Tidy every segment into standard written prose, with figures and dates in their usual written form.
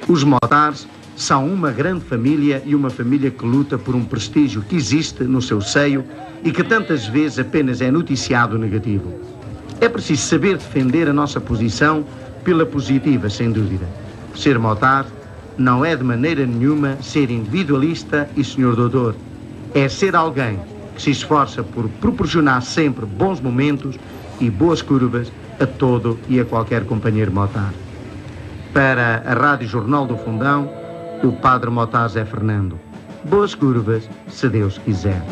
Os Motares são uma grande família e uma família que luta por um prestígio que existe no seu seio e que tantas vezes apenas é noticiado negativo. É preciso saber defender a nossa posição pela positiva, sem dúvida. Ser Motar não é de maneira nenhuma ser individualista e senhor doutor. É ser alguém que se esforça por proporcionar sempre bons momentos e boas curvas a todo e a qualquer companheiro Motar. Para a Rádio Jornal do Fundão, o Padre Motar Zé Fernando. Boas curvas, se Deus quiser.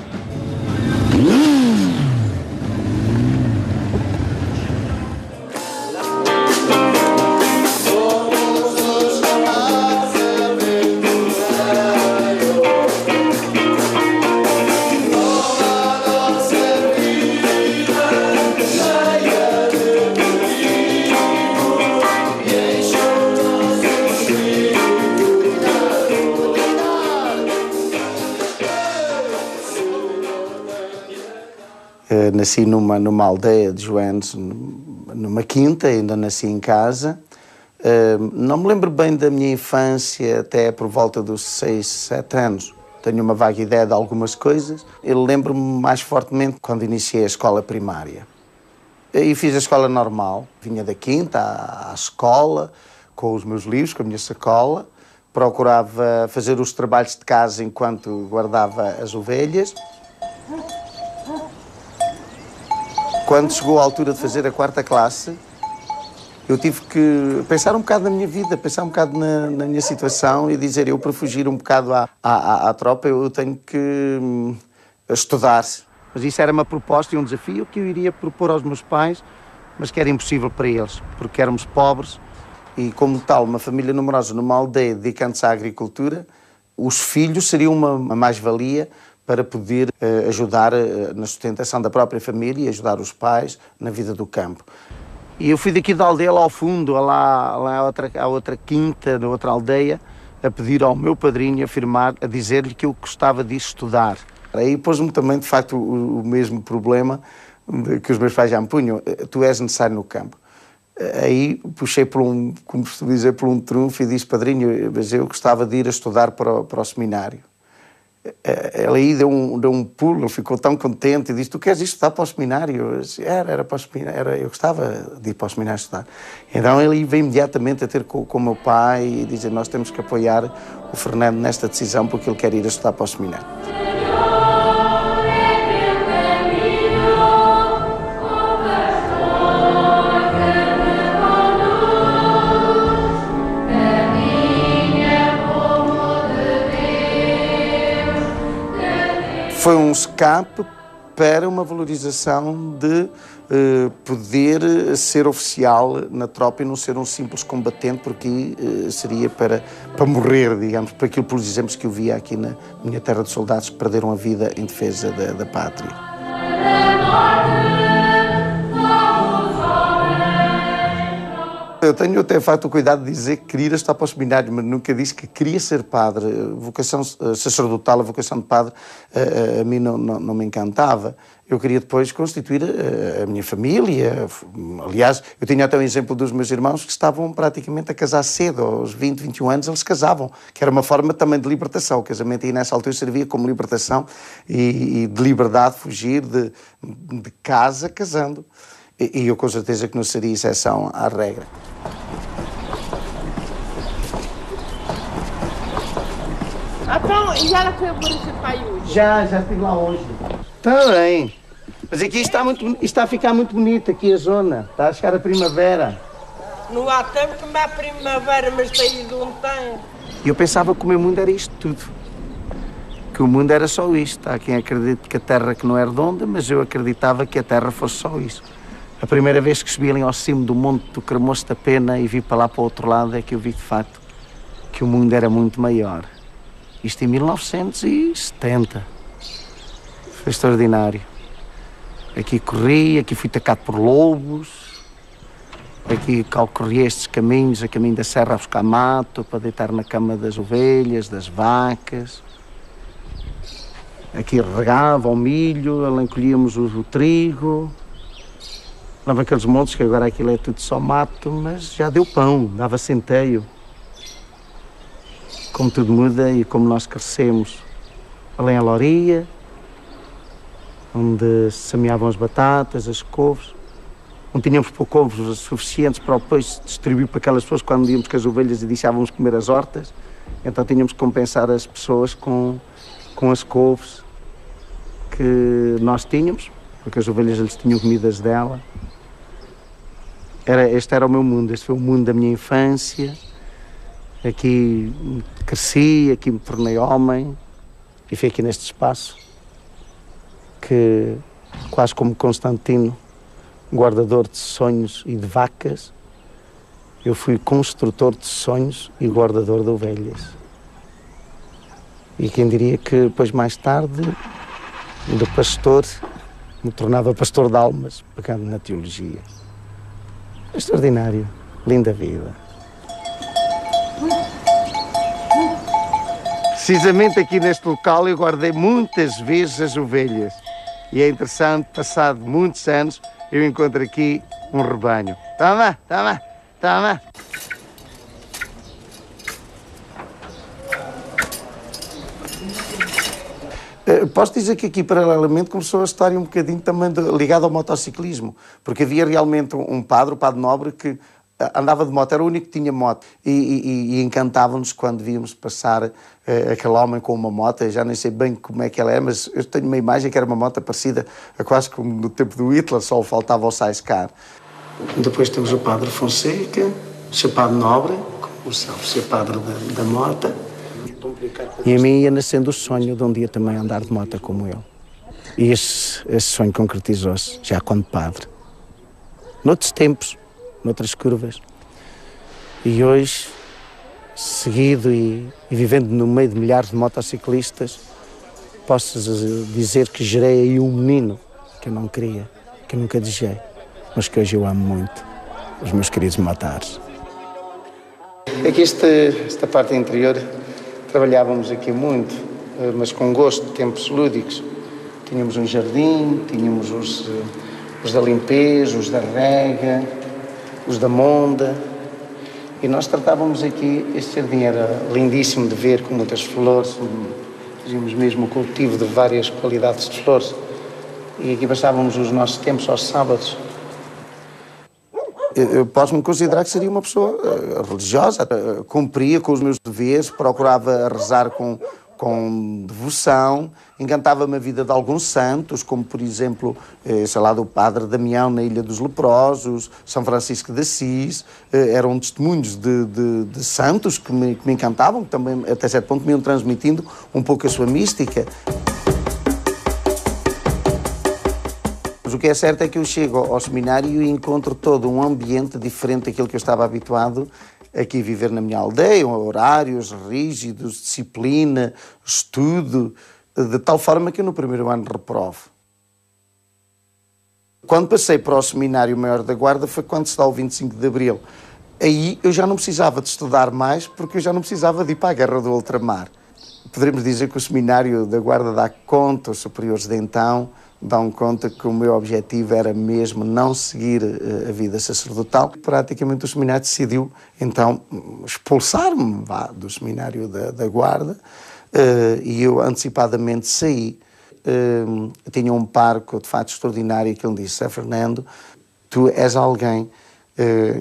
Nasci numa aldeia de Joanes, numa quinta, ainda nasci em casa. Não me lembro bem da minha infância, até por volta dos 6, 7 anos. Tenho uma vaga ideia de algumas coisas. Eu lembro-me mais fortemente quando iniciei a escola primária. E fiz a escola normal. Vinha da quinta à escola, com os meus livros, com a minha sacola. Procurava fazer os trabalhos de casa enquanto guardava as ovelhas. Quando chegou a altura de fazer a 4ª classe, eu tive que pensar um bocado na minha vida, pensar um bocado na minha situação e dizer, eu para fugir um bocado à tropa, eu tenho que estudar. Mas isso era uma proposta e um desafio que eu iria propor aos meus pais, mas que era impossível para eles, porque éramos pobres e, como tal, uma família numerosa numa aldeia dedicando-se à agricultura, os filhos seriam uma mais-valia para poder ajudar na sustentação da própria família e ajudar os pais na vida do campo. E eu fui daqui da aldeia lá ao fundo, à outra quinta, na outra aldeia, a pedir ao meu padrinho a dizer-lhe que eu gostava de estudar. Aí pôs-me também, de facto, o mesmo problema que os meus pais já me punham. Tu és necessário no campo. Aí puxei como costumo dizer, por um trunfo e disse, padrinho, mas eu gostava de ir a estudar para o seminário. Ele aí deu um pulo, ele ficou tão contente e disse, tu queres ir estudar para o seminário? Eu disse, era para o seminário, eu gostava de ir para o seminário estudar. Então ele veio imediatamente a ter com o meu pai e dizer, nós temos que apoiar o Fernando nesta decisão porque ele quer ir a estudar para o seminário. Foi um escape para uma valorização de poder ser oficial na tropa e não ser um simples combatente, porque seria para morrer, digamos, por aquilo, pelos exemplos que eu via aqui na minha terra de soldados que perderam a vida em defesa da pátria. Eu tenho até, de facto, o cuidado de dizer que queria estar para o seminário, mas nunca disse que queria ser padre. A vocação sacerdotal, a vocação de padre, a mim não me encantava. Eu queria depois constituir a minha família. Aliás, eu tinha até um exemplo dos meus irmãos que estavam praticamente a casar cedo, aos 20, 21 anos eles casavam, que era uma forma também de libertação. O casamento aí nessa altura servia como libertação e de liberdade, fugir de casa casando. E eu com certeza que não seria exceção à regra. Então, e já foi a Borussia pai hoje? Já estive lá hoje. Está bem. Mas aqui está a ficar muito bonito, aqui a zona. Está a chegar a primavera. Não há tempo como é a primavera, mas tem de onde tem. E eu pensava que o meu mundo era isto tudo. Que o mundo era só isto. Há quem acredite que a Terra que não é redonda, mas eu acreditava que a Terra fosse só isso. A primeira vez que subi ali ao cimo do Monte do Cremoço da Pena e vi para lá para o outro lado é que eu vi de facto que o mundo era muito maior. Isto em 1970. Foi extraordinário. Aqui corri, aqui fui atacado por lobos. Aqui calcorri estes caminhos, a caminho da serra a buscar mato, para deitar na cama das ovelhas, das vacas. Aqui regava o milho, ali colhíamos o trigo. Lá naqueles montes, que agora aquilo é tudo só mato, mas já deu pão, dava centeio. Como tudo muda e como nós crescemos. Além a Loria, onde se semeavam as batatas, as couves. Não tínhamos couves suficientes para depois distribuir para aquelas pessoas quando íamos com as ovelhas e deixávamos comer as hortas. Então tínhamos que compensar as pessoas com as couves que nós tínhamos, porque as ovelhas eles tinham comidas dela. Este era o meu mundo, este foi o mundo da minha infância. Aqui cresci, aqui me tornei homem e foi aqui neste espaço que, quase como Constantino, guardador de sonhos e de vacas, eu fui construtor de sonhos e guardador de ovelhas. E quem diria que depois, mais tarde, do pastor, me tornava pastor de almas, pegando na teologia. Extraordinário, linda vida. Precisamente aqui neste local eu guardei muitas vezes as ovelhas. E é interessante, passado muitos anos, eu encontro aqui um rebanho. Toma, toma, toma. Posso dizer que aqui, paralelamente, começou a história um bocadinho também ligada ao motociclismo, porque havia realmente um padre, o Padre Nobre, que andava de moto, era o único que tinha moto, e encantava-nos quando víamos passar aquele homem com uma moto. Eu já nem sei bem como é que ela é, mas eu tenho uma imagem que era uma moto parecida a quase como no tempo do Hitler, só faltava o Sidecar. Depois temos o Padre Fonseca, o Sr. Padre Nobre, o Sr. Padre da Mota. E a mim ia nascendo o sonho de um dia também andar de moto como ele. E esse sonho concretizou-se já quando padre. Noutros tempos, noutras curvas. E hoje, seguido e vivendo no meio de milhares de motociclistas, posso dizer que gerei aí um menino que eu não queria, que eu nunca desejei, mas que hoje eu amo muito, os meus queridos motares. Aqui esta parte interior, trabalhávamos aqui muito, mas com gosto, de tempos lúdicos. Tínhamos um jardim, tínhamos os da limpeza, os da rega, os da monda, e nós tratávamos aqui, este jardim era lindíssimo de ver, com muitas flores, fazíamos mesmo o cultivo de várias qualidades de flores, e aqui passávamos os nossos tempos aos sábados. Eu posso-me considerar que seria uma pessoa religiosa, cumpria com os meus deveres, procurava rezar com devoção, encantava-me a vida de alguns santos, como por exemplo, sei lá, do Padre Damião na Ilha dos Leprosos, São Francisco de Assis, eram testemunhos de santos que me encantavam, que também até certo ponto me iam transmitindo um pouco a sua mística. Mas o que é certo é que eu chego ao seminário e encontro todo um ambiente diferente daquilo que eu estava habituado aqui a viver na minha aldeia, horários rígidos, disciplina, estudo, de tal forma que eu no primeiro ano reprovo. Quando passei para o Seminário Maior da Guarda foi quando se dá o 25 de Abril. Aí eu já não precisava de estudar mais porque eu já não precisava de ir para a Guerra do Ultramar. Poderemos dizer que o Seminário da Guarda dá conta, os superiores de então, dão conta que o meu objetivo era mesmo não seguir a vida sacerdotal. Praticamente o seminário decidiu, então, expulsar-me do seminário da Guarda e eu antecipadamente saí. Tinha um parco de fato extraordinário que ele disse: Fernando, tu és alguém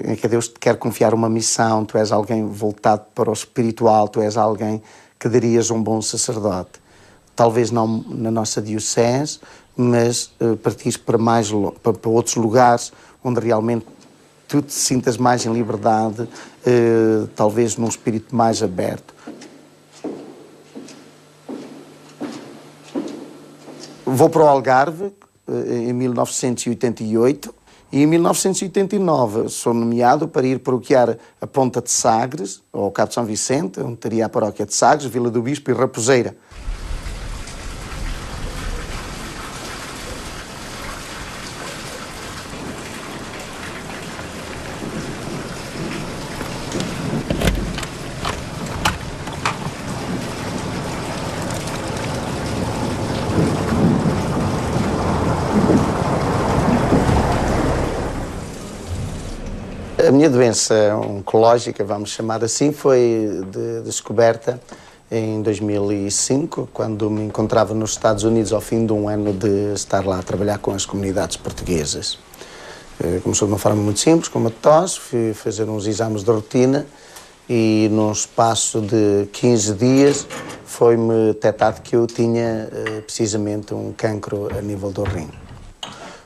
em que Deus te quer confiar uma missão, tu és alguém voltado para o espiritual, tu és alguém que darias um bom sacerdote. Talvez não na nossa diocese, mas partires para outros lugares onde realmente tu te sintas mais em liberdade, talvez num espírito mais aberto. Vou para o Algarve em 1988 e em 1989 sou nomeado para ir paroquiar a Ponta de Sagres, ou Cabo de São Vicente, onde teria a paróquia de Sagres, Vila do Bispo e Raposeira. A minha doença oncológica, vamos chamar assim, foi descoberta em 2005, quando me encontrava nos Estados Unidos ao fim de um ano de estar lá a trabalhar com as comunidades portuguesas. Começou de uma forma muito simples, com uma tosse, fui fazer uns exames de rotina e num espaço de 15 dias foi-me detectado que eu tinha precisamente um cancro a nível do rim.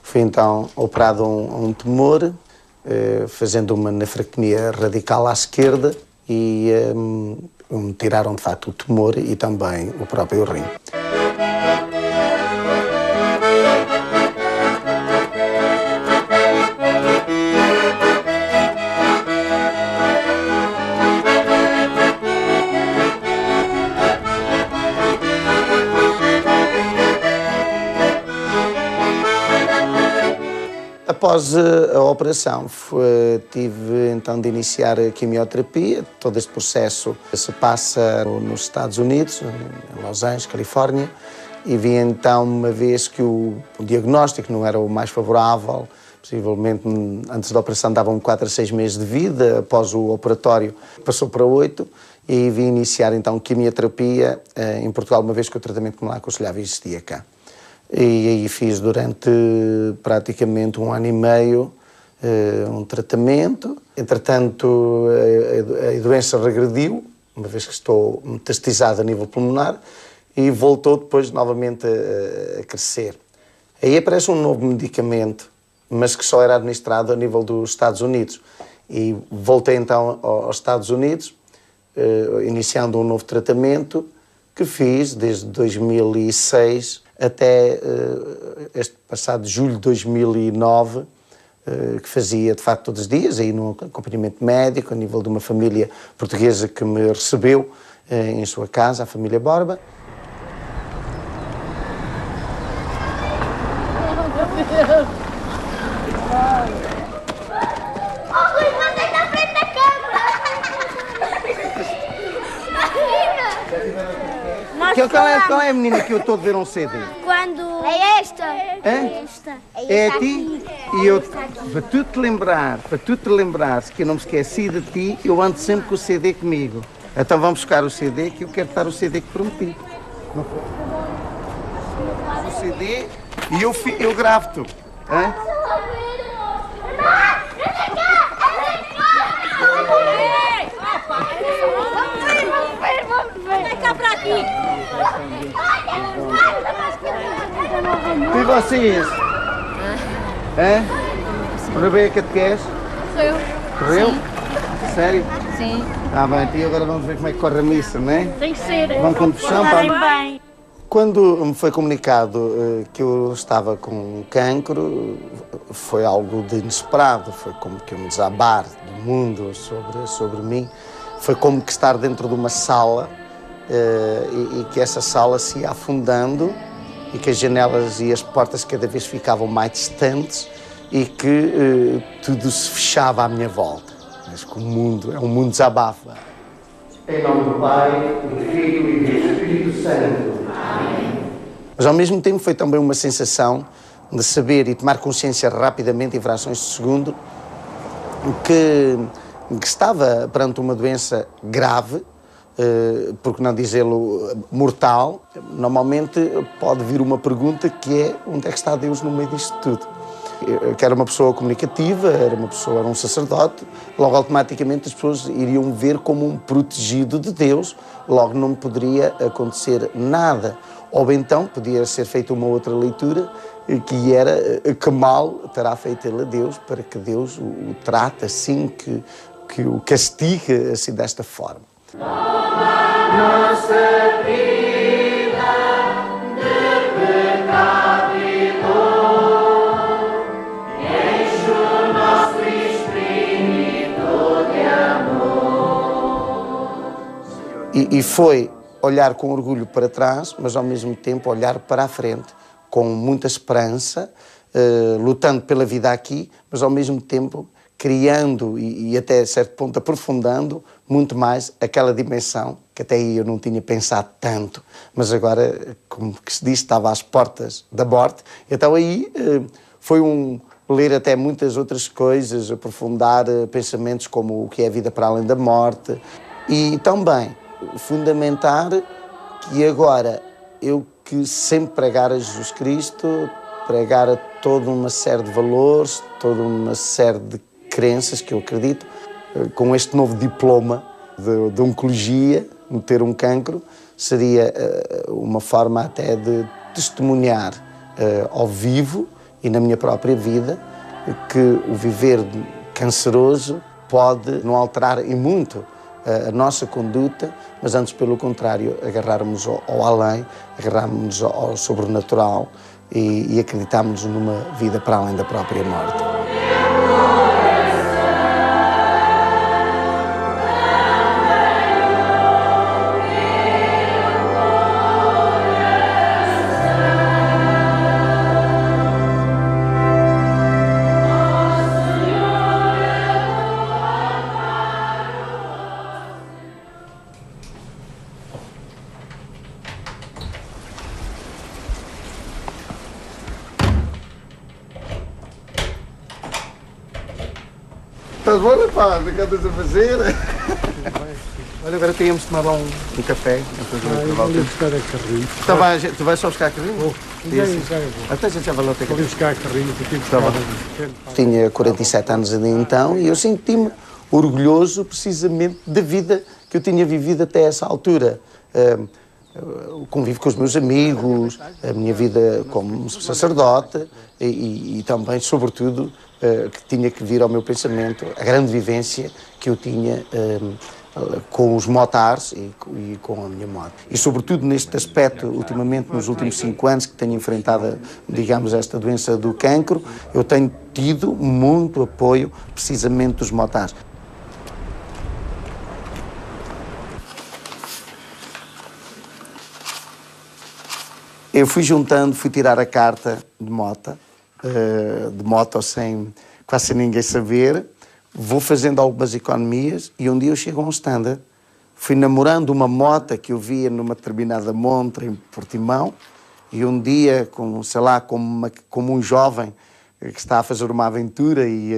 Fui então operado um tumor, fazendo uma nefrectomia radical à esquerda e me tiraram de facto o tumor e também o próprio rim. Após a operação, tive então de iniciar a quimioterapia. Todo este processo se passa nos Estados Unidos, em Los Angeles, Califórnia, e vi então, uma vez que o diagnóstico não era o mais favorável, possivelmente antes da operação davam 4 a 6 meses de vida, após o operatório passou para 8, e vim iniciar então quimioterapia em Portugal, uma vez que o tratamento que me lá aconselhava existia cá. E aí fiz durante praticamente 1 ano e meio um tratamento. Entretanto, a doença regrediu, uma vez que estou metastizado a nível pulmonar, e voltou depois novamente a crescer. Aí aparece um novo medicamento, mas que só era administrado a nível dos Estados Unidos. E voltei então aos Estados Unidos, iniciando um novo tratamento que fiz desde 2006 até este passado julho de 2009, que fazia de facto todos os dias, aí num acompanhamento médico, a nível de uma família portuguesa que me recebeu em sua casa, a família Borba. Qual é a menina que eu estou a ver um CD? Quando... É esta. É? É a ti? E eu, para tu te lembrares que eu não me esqueci de ti, eu ando sempre com o CD comigo. Então vamos buscar o CD, que eu quero estar o CD que prometi. Não foi? O CD e eu gravo-te. Vem cá para aqui. E vocês? Para ver a catequese? Sou eu. Correu? Sim. Sério? Sim. Ah, bem, então agora vamos ver como é que corre a missa, não é? Tem que ser. Vamos com puxão, Bem. Quando me foi comunicado que eu estava com cancro, foi algo de inesperado, foi como que um desabar do mundo sobre mim. Foi como que estar dentro de uma sala e que essa sala se ia afundando e que as janelas e as portas cada vez ficavam mais distantes e que tudo se fechava à minha volta. Mas que o mundo é um mundo desabafa. Em nome do Pai, do Filho e do Espírito Santo. Amém. Mas ao mesmo tempo foi também uma sensação de saber e tomar consciência rapidamente, em frações de segundo, que estava perante uma doença grave, por que não dizê-lo mortal. Normalmente pode vir uma pergunta que é: onde é que está Deus no meio disto tudo? Eu, que era uma pessoa comunicativa, era um sacerdote, logo automaticamente as pessoas iriam ver como um protegido de Deus, logo não me poderia acontecer nada. Ou então podia ser feita uma outra leitura, que era que mal terá feito ele a Deus para que Deus o trate assim, que o castigue assim desta forma. Nossa vida de pecado e dor, enche o nosso espírito de amor. E foi olhar com orgulho para trás, mas ao mesmo tempo olhar para a frente, com muita esperança, lutando pela vida aqui, mas ao mesmo tempo criando e até certo ponto aprofundando muito mais aquela dimensão que até aí eu não tinha pensado tanto, mas agora, como que se diz, estava às portas da morte. Então aí foi ler até muitas outras coisas, aprofundar pensamentos como o que é a vida para além da morte e também fundamentar que agora eu que sempre pregar a Jesus Cristo, pregar a toda uma série de valores, toda uma série de crenças que eu acredito, com este novo diploma de oncologia, no ter um cancro, seria uma forma até de testemunhar ao vivo e na minha própria vida que o viver canceroso pode não alterar em muito a nossa conduta, mas antes, pelo contrário, agarrarmos ao além, agarrarmos ao sobrenatural e acreditarmos numa vida para além da própria morte. Estás bom, rapaz? O que andas a fazer? Olha, agora tínhamos de tomar lá um café. Eu vou buscar a carrinho. Tu vais só buscar a carrinho? Até já vai lá ter Vou buscar a carrinho, porque Tinha 47 anos então e eu senti-me orgulhoso precisamente da vida que eu tinha vivido até essa altura. O convívio com os meus amigos, a minha vida como sacerdote e também, sobretudo, que tinha que vir ao meu pensamento a grande vivência que eu tinha com os motares e com a minha moto. E, sobretudo, neste aspecto, ultimamente, nos últimos 5 anos que tenho enfrentado, digamos, esta doença do cancro, eu tenho tido muito apoio, precisamente, dos motares. Eu fui juntando, fui tirar a carta de moto sem quase sem ninguém saber, vou fazendo algumas economias e um dia eu chego a um standard, fui namorando uma moto que eu via numa determinada montra em Portimão e um dia, como um jovem que está a fazer uma aventura e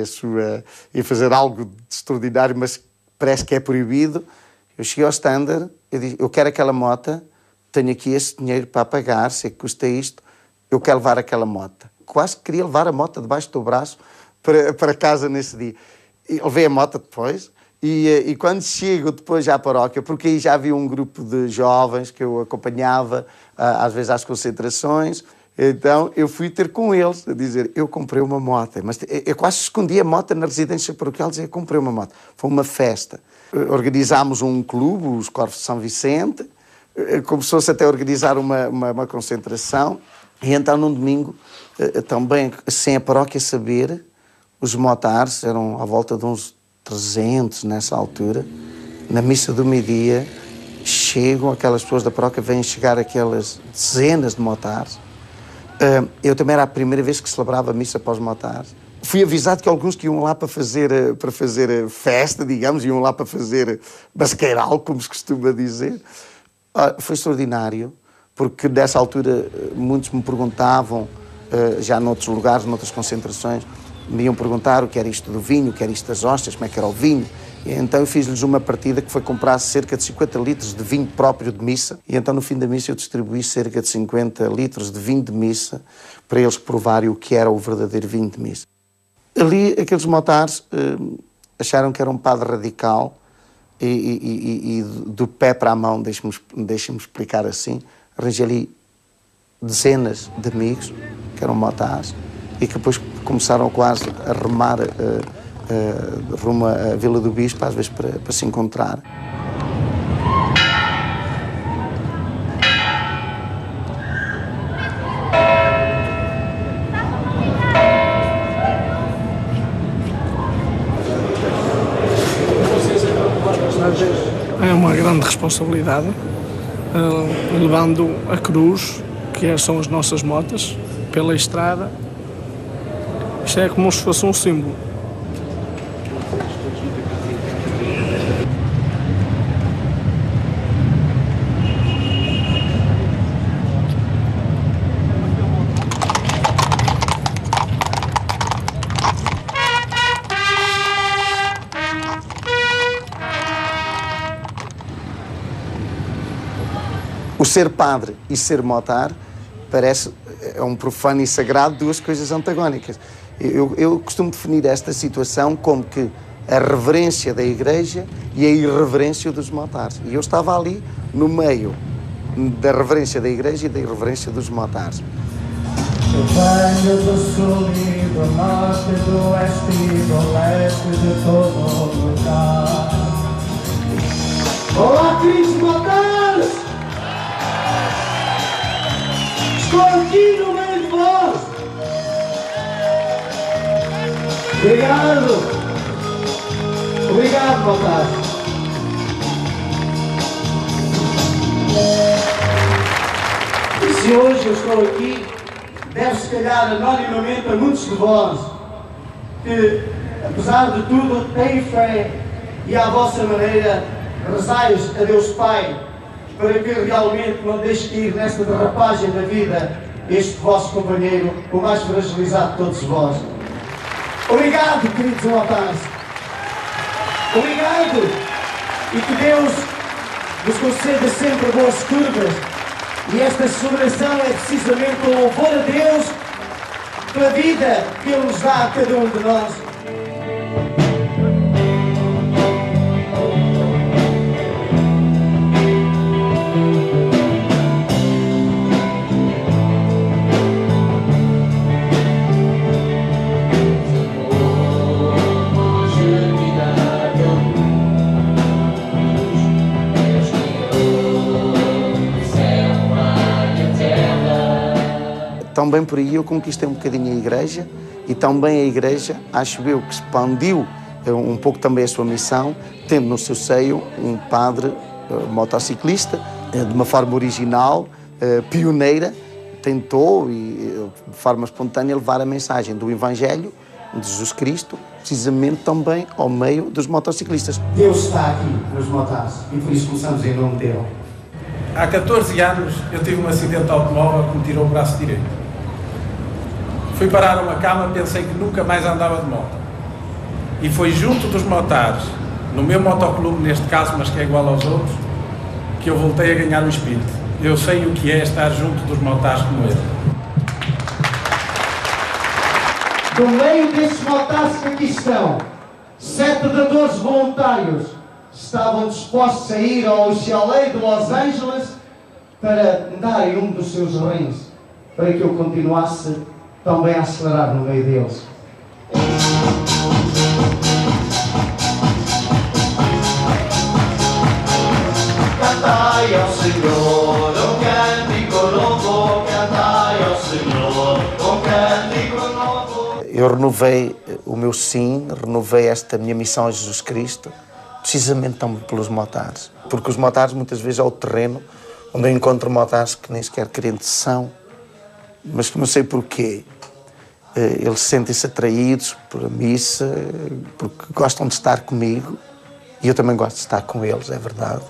ia fazer algo de extraordinário, mas parece que é proibido, eu cheguei ao standard, eu disse, eu quero aquela moto, tenho aqui esse dinheiro para pagar, sei que custa isto, eu quero levar aquela moto. Quase queria levar a moto debaixo do braço para casa nesse dia. E levei a moto depois e quando chego depois à paróquia, porque aí já havia um grupo de jovens que eu acompanhava, às vezes às concentrações, então eu fui ter com eles a dizer, eu comprei uma moto. Mas eu quase escondi a moto na residência paroquial, dizia, eu comprei uma moto. Foi uma festa. Organizámos um clube, os Corvos de São Vicente, começou-se até a organizar uma concentração e então num domingo também sem a paróquia saber, os motares eram à volta de uns 300 nessa altura, na missa do meio-dia chegam aquelas pessoas da paróquia, vêm chegar aquelas dezenas de motares. Eu também era a primeira vez que celebrava a missa para os motares. Fui avisado que alguns que iam lá para fazer festa, digamos, iam lá para fazer basqueiral, como se costuma dizer. Foi extraordinário, porque nessa altura muitos me perguntavam, já noutros lugares, noutras concentrações, me iam perguntar o que era isto do vinho, o que era isto das hóstias, como é que era o vinho. E então eu fiz-lhes uma partida que foi comprar cerca de 50 litros de vinho próprio de missa. E então no fim da missa eu distribuí cerca de 50 litros de vinho de missa para eles provarem o que era o verdadeiro vinho de missa. Ali aqueles motares acharam que era um padre radical e do pé para a mão, deixem-me explicar assim, arranjei ali dezenas de amigos que eram motares e que depois começaram quase a remar rumo à Vila do Bispo, às vezes para se encontrar. É uma grande responsabilidade, levando a cruz, que são as nossas motas, pela estrada. Isto é como se fosse um símbolo. O ser padre e ser motar parece é um profano e sagrado, duas coisas antagónicas. Eu costumo definir esta situação como que a reverência da Igreja e a irreverência dos motares. E eu estava ali no meio da reverência da Igreja e da irreverência dos motares. Eu venho do sul e do norte, do oeste e do leste, de todo lugar. Olá, queridos motares! Estou aqui no meio de vós! Obrigado! Obrigado, motares! E se hoje eu estou aqui, deve se calhar anonimamente a muitos de vós que, apesar de tudo, têm fé e à vossa maneira rezais a Deus Pai para que realmente não deixe cair nesta derrapagem da vida este vosso companheiro, o mais fragilizado de todos vós. Obrigado, queridos motares! Obrigado! E que Deus vos conceda sempre boas curvas. E esta celebração é precisamente o louvor a Deus pela vida que Ele nos dá a cada um de nós. Também por aí eu conquistei um bocadinho a Igreja e também a Igreja, acho eu, que expandiu um pouco também a sua missão, tendo no seu seio um padre motociclista, de uma forma original, pioneira, tentou e de forma espontânea levar a mensagem do Evangelho de Jesus Cristo, precisamente também ao meio dos motociclistas. Deus está aqui nos motares e por isso começamos em nome dele. Há 14 anos eu tive um acidente de automóvel que me tirou o braço direito. Fui parar a uma cama, pensei que nunca mais andava de moto. E foi junto dos motares, no meu motoclube neste caso, mas que é igual aos outros, que eu voltei a ganhar o espírito. Eu sei o que é estar junto dos motares como ele. No meio desses motares que aqui estão, 7 dadores voluntários estavam dispostos a ir ao UCLA de Los Angeles para me darem um dos seus rins, para que eu continuasse também a acelerar no meio deles. Cantai ao Senhor, um cântico novo, cantai ao Senhor, um cântico novo. Eu renovei o meu sim, renovei esta minha missão a Jesus Cristo, precisamente também pelos motares. Porque os motares muitas vezes é o terreno onde eu encontro motares que nem sequer crentes são, mas que não sei porquê. Eles sentem-se atraídos por a missa, porque gostam de estar comigo e eu também gosto de estar com eles, é verdade.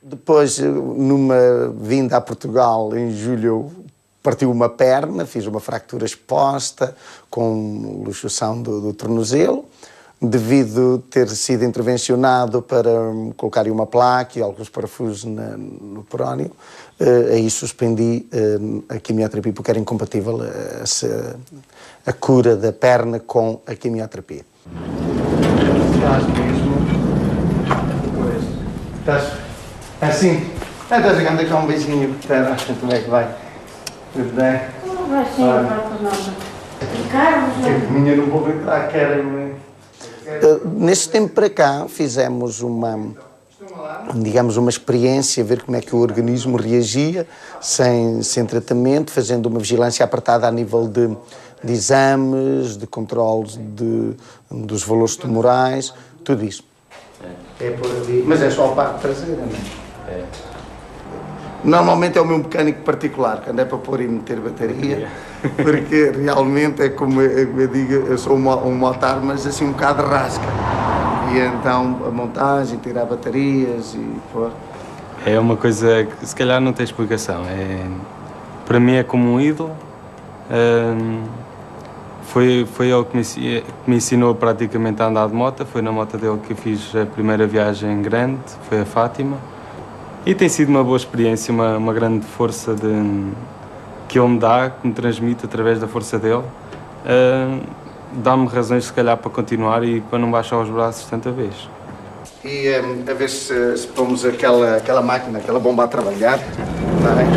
Depois, numa vinda a Portugal, em julho, eu parti uma perna, fiz uma fratura exposta com luxação do tornozelo, devido ter sido intervencionado para colocar uma placa e alguns parafusos no peróneo. Aí suspendi a quimioterapia, porque era incompatível a cura da perna com a quimioterapia. Estás mesmo? Pois. Estás... Assim? Estás jogando aqui um beijinho, espera, como é que vai? Tudo bem? Não vai ser, não vai nada. Ricardo, Minha não vou entrar, quero. Nesse tempo para cá, fizemos digamos, uma experiência, ver como é que o organismo reagia sem tratamento, fazendo uma vigilância apertada a nível de exames, de controles dos valores tumorais, tudo isso. É por ali. Mas é só a parte traseira, não é? É. Normalmente é o meu mecânico particular, quando é para pôr e meter bateria, porque realmente é como eu digo, eu sou um motar, mas assim um bocado rasca. E então a montagem, tirar baterias e pôr. É uma coisa que se calhar não tem explicação. Para mim é como um ídolo. Foi ele que me ensinou praticamente a andar de moto. Foi na moto dele que eu fiz a primeira viagem grande, foi a Fátima. E tem sido uma boa experiência, uma grande força que ele me dá, que me transmite através da força dele. Dá-me razões, se calhar, para continuar e para não baixar os braços tanta vez. E a ver se pomos aquela máquina, aquela bomba a trabalhar. Está bem?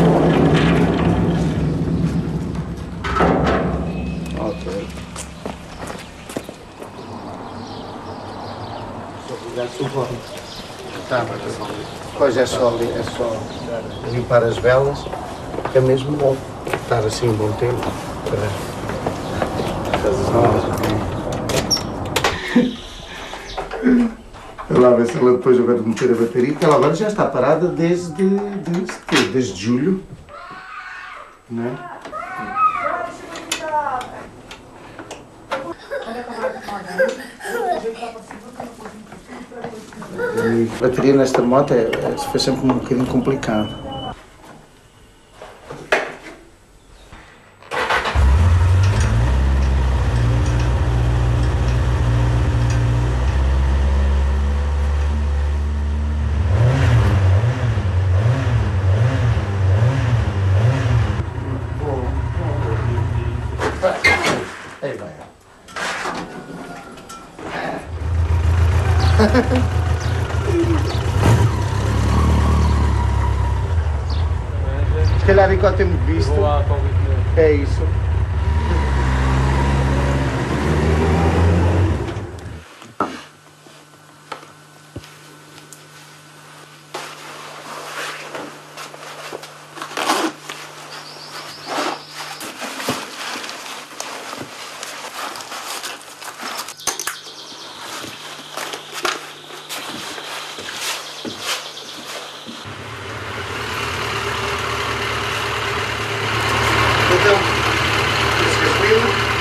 Ok. Só ligar o suporte. Tá, pois é só limpar as velas. É mesmo bom estar assim um bom tempo. Vou lá ver se ela depois vai meter a bateria, que ela agora já está parada desde julho, não é? A bateria nesta moto foi sempre um bocadinho complicado. Aí vai. Se calhar enquanto temos visto. É isso. Então, esse gasolina.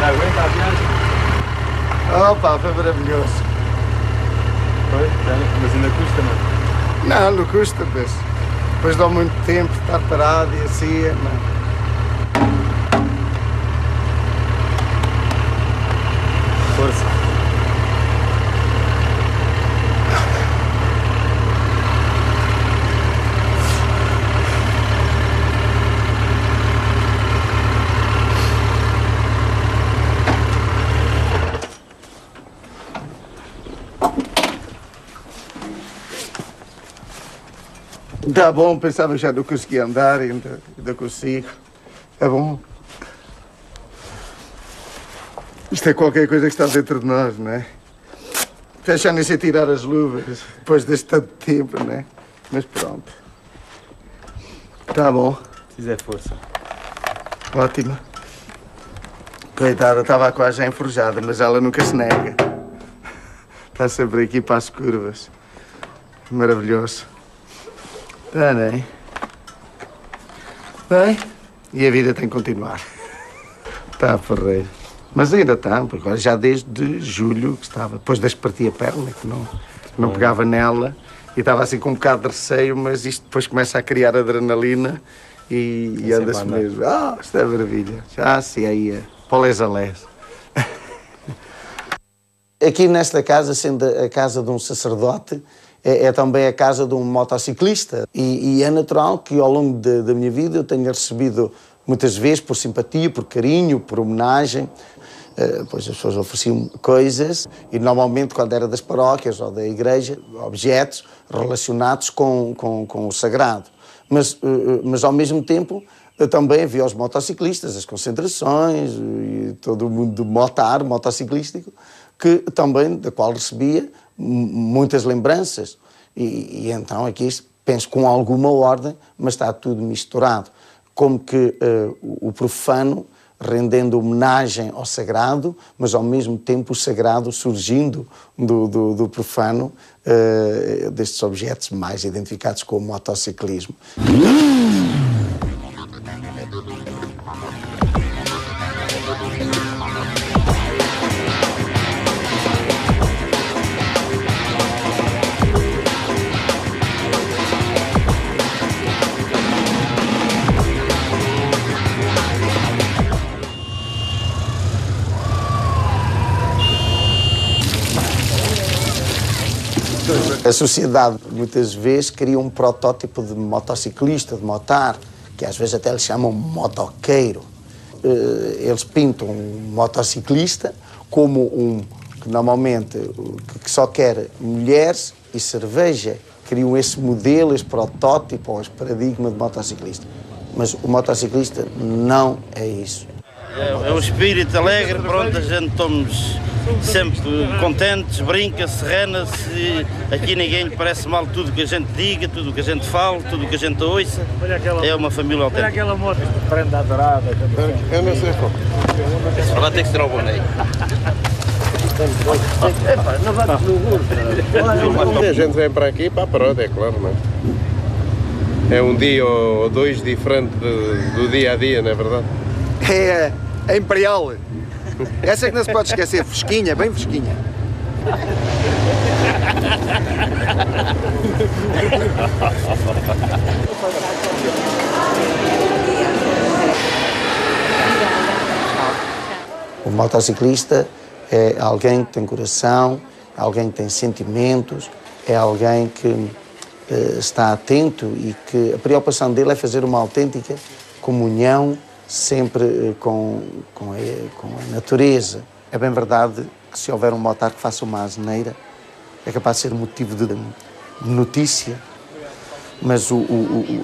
Não aguenta a viagem? Opa, foi maravilhoso. Foi? Mas ainda custa, não? Não custa, mas depois dá muito tempo de estar parado e assim, não. Força. Tá bom, pensava já não conseguia andar, ainda consigo. É bom. Isto é qualquer coisa que está dentro de nós, não é? Já nem sei tirar as luvas, depois deste tanto tempo, não é? Mas pronto. Tá bom. Se fizer força. Ótima. Coitada, estava quase já enforjada, mas ela nunca se nega. Está sempre aqui para as curvas. Maravilhoso. Está, não é? Bem, e a vida tem que continuar. Está, porreiro. Mas ainda está, porque agora já desde julho que estava. Depois desde que parti a perna, que não pegava nela. E estava assim com um bocado de receio, mas isto depois começa a criar adrenalina e anda-se mesmo. Isto é maravilha. Já se aí para o les a les. Aqui nesta casa, sendo a casa de um sacerdote, é também a casa de um motociclista. E é natural que ao longo da minha vida eu tenha recebido muitas vezes por simpatia, por carinho, por homenagem. Pois as pessoas ofereciam coisas e normalmente quando era das paróquias ou da igreja, objetos relacionados com o sagrado. Mas ao mesmo tempo eu também havia os motociclistas, as concentrações e todo o mundo motociclístico, que também, da qual recebia muitas lembranças. E então aqui penso com alguma ordem, mas está tudo misturado. Como que o profano rendendo homenagem ao sagrado, mas ao mesmo tempo o sagrado surgindo do profano, destes objetos mais identificados com o motociclismo. A sociedade muitas vezes cria um protótipo de motociclista, de motar, que às vezes até lhe chamam motoqueiro. Eles pintam um motociclista como que normalmente que só quer mulheres e cerveja. Criam esse modelo, esse protótipo, esse paradigma de motociclista. Mas o motociclista não é isso. É um espírito alegre, pronto, a gente estamos sempre contentes, brinca-se, rena-se, aqui ninguém lhe parece mal tudo que a gente diga, tudo que a gente fala, tudo que a gente ouça. É uma família autêntica. Olha aquela moto, prenda adorada. Eu não sei como. Agora tem que tirar o boné. Não vai no burro. A gente vem para aqui para a paródia, é claro, não é? É um dia ou dois diferente do dia a dia, não é verdade? É imperial. Essa é que não se pode esquecer, fresquinha, bem fresquinha. O motociclista é alguém que tem coração, é alguém que tem sentimentos, é alguém que está atento e que a preocupação dele é fazer uma autêntica comunhão sempre com a natureza. É bem verdade que se houver um motar que faça uma asneira, é capaz de ser motivo de notícia, mas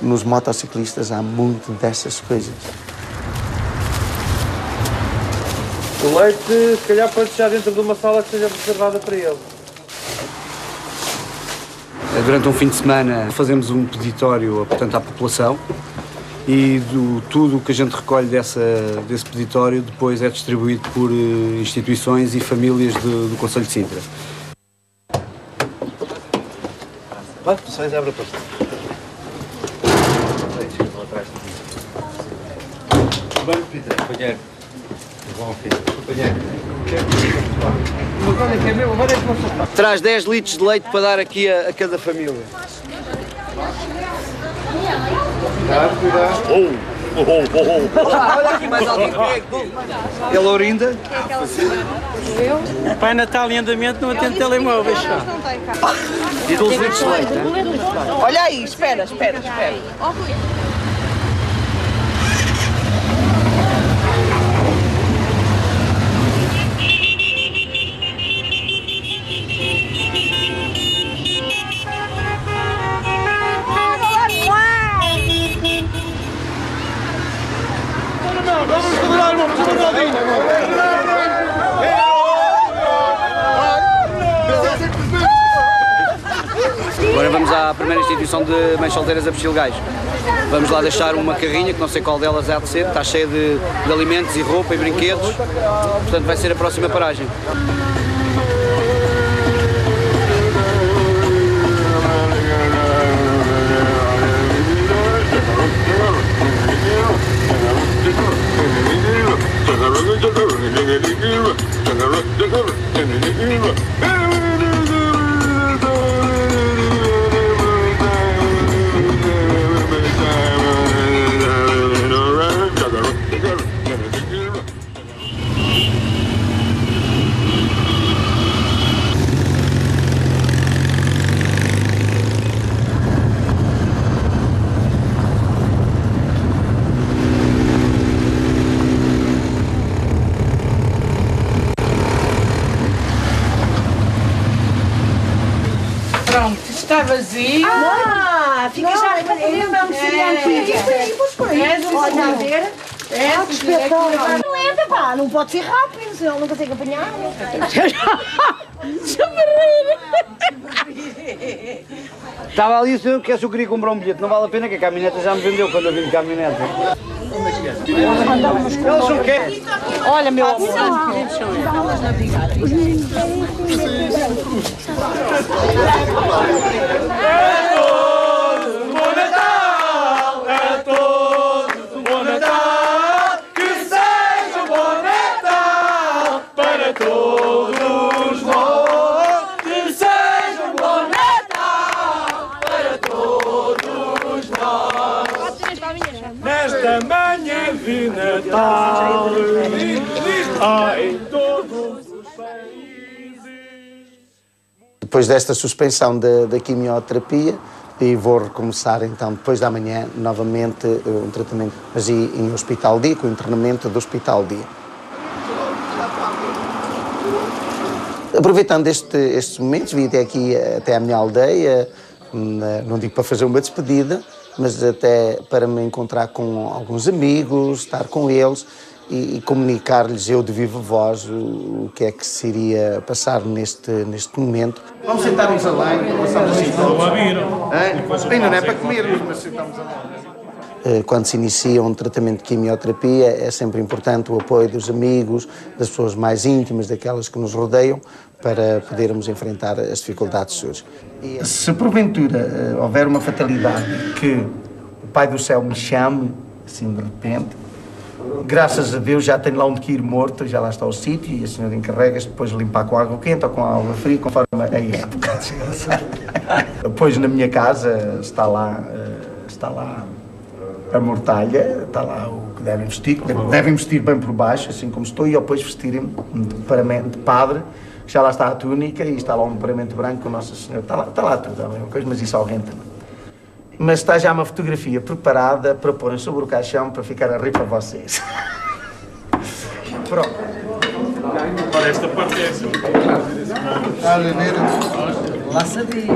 nos motociclistas há muito dessas coisas. O leite, se calhar, pode deixar dentro de uma sala que seja reservada para ele. Durante um fim de semana fazemos um peditório, portanto, à população e tudo o que a gente recolhe desse peditório depois é distribuído por instituições e famílias do Concelho de Sintra. Vai, vocês abrem a porta. Bem, Peter. Companheiro. Bom, filho. Companheiro. Traz 10 litros de leite para dar aqui a cada família. Olha aqui mais alguém. É Lourinda. Pai Natal em andamento não atende telemóveis. E 12 litros de leite. Olha aí, espera. Agora vamos à primeira instituição de mães solteiras a Pestilgais. Vamos lá deixar uma carrinha, que não sei qual delas há de ser, está cheia de alimentos e roupa e brinquedos, portanto vai ser a próxima paragem. Pronto, está vazio. Fica já não seria antiga. Olha a ver. Que espetáculo. Não entra, pá, não pode ser rápido, senão não consegue apanhar. Estava ali o senhor que eu queria comprar um bilhete, não vale a pena que a caminhoneta já me vendeu quando eu vim de caminhoneta. Eles são quê? Olha, meu amor. Nesta manhã de Natal, em todos os países. Depois desta suspensão da quimioterapia, e vou recomeçar então depois da manhã novamente um tratamento, mas em hospital dia, com o internamento do hospital dia. Aproveitando estes momentos, vim até aqui, até à minha aldeia, não digo para fazer uma despedida, mas até para me encontrar com alguns amigos, estar com eles e comunicar-lhes eu de viva voz o que é que se iria passar neste momento. Vamos sentar-nos além, passamos assim todos. Ainda não é para comermos, mas sentamos além. Quando se inicia um tratamento de quimioterapia, é sempre importante o apoio dos amigos, das pessoas mais íntimas, daquelas que nos rodeiam, para podermos enfrentar as dificuldades que surgem. Se porventura houver uma fatalidade que o Pai do Céu me chame, assim de repente, graças a Deus já tenho lá onde ir morto, já lá está o sítio e a senhora encarrega-se depois de limpar com água quente ou com água fria, conforme a época. Depois na minha casa está lá a mortalha, está lá o que devem vestir bem por baixo, assim como estou, e eu depois vestirem de padre, já lá está a túnica e está lá um paramento branco com Nossa Senhora, está lá tudo, é a mesma coisa, mas isso alguém também. Mas está já uma fotografia preparada para porem sobre o caixão para ficar a rir para vocês. Pronto. Para esta parte é assim. Lá sabia.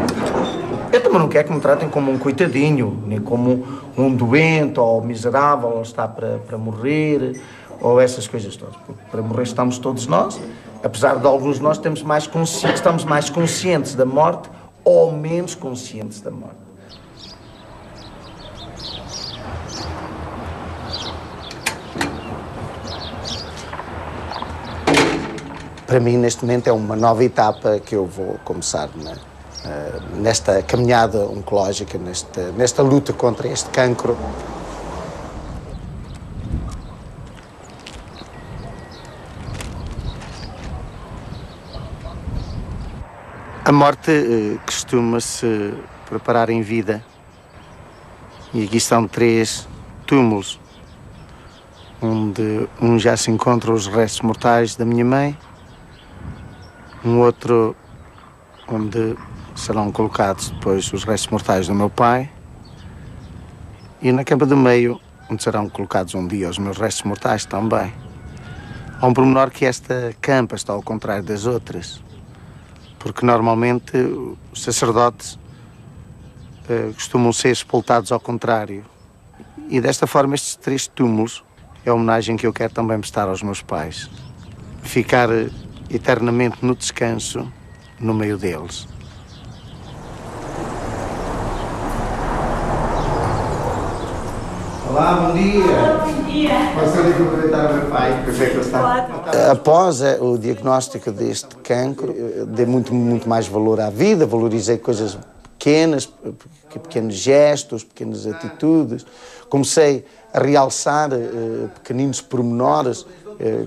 Eu também não quero que me tratem como um coitadinho, nem como um doente ou miserável, ou está para morrer, ou essas coisas todas. Porque para morrer estamos todos nós, apesar de alguns de nós estamos mais conscientes da morte ou menos conscientes da morte. Para mim, neste momento, é uma nova etapa que eu vou começar nesta caminhada oncológica, nesta luta contra este cancro. A morte costuma-se preparar em vida. E aqui estão 3 túmulos, onde já se encontram os restos mortais da minha mãe, um outro onde serão colocados depois os restos mortais do meu pai, e na campa do meio, onde serão colocados um dia os meus restos mortais também. Há um pormenor que esta campa está ao contrário das outras, porque normalmente os sacerdotes costumam ser sepultados ao contrário. E desta forma estes 3 túmulos é a homenagem que eu quero também prestar aos meus pais. Ficar eternamente no descanso, no meio deles. Olá, bom dia. Bom dia. Posso ali cumprimentar o meu pai, que é que está? Após o diagnóstico deste cancro, dei muito mais valor à vida, valorizei coisas pequenas, pequenos gestos, pequenas atitudes. Comecei a realçar pequeninos pormenores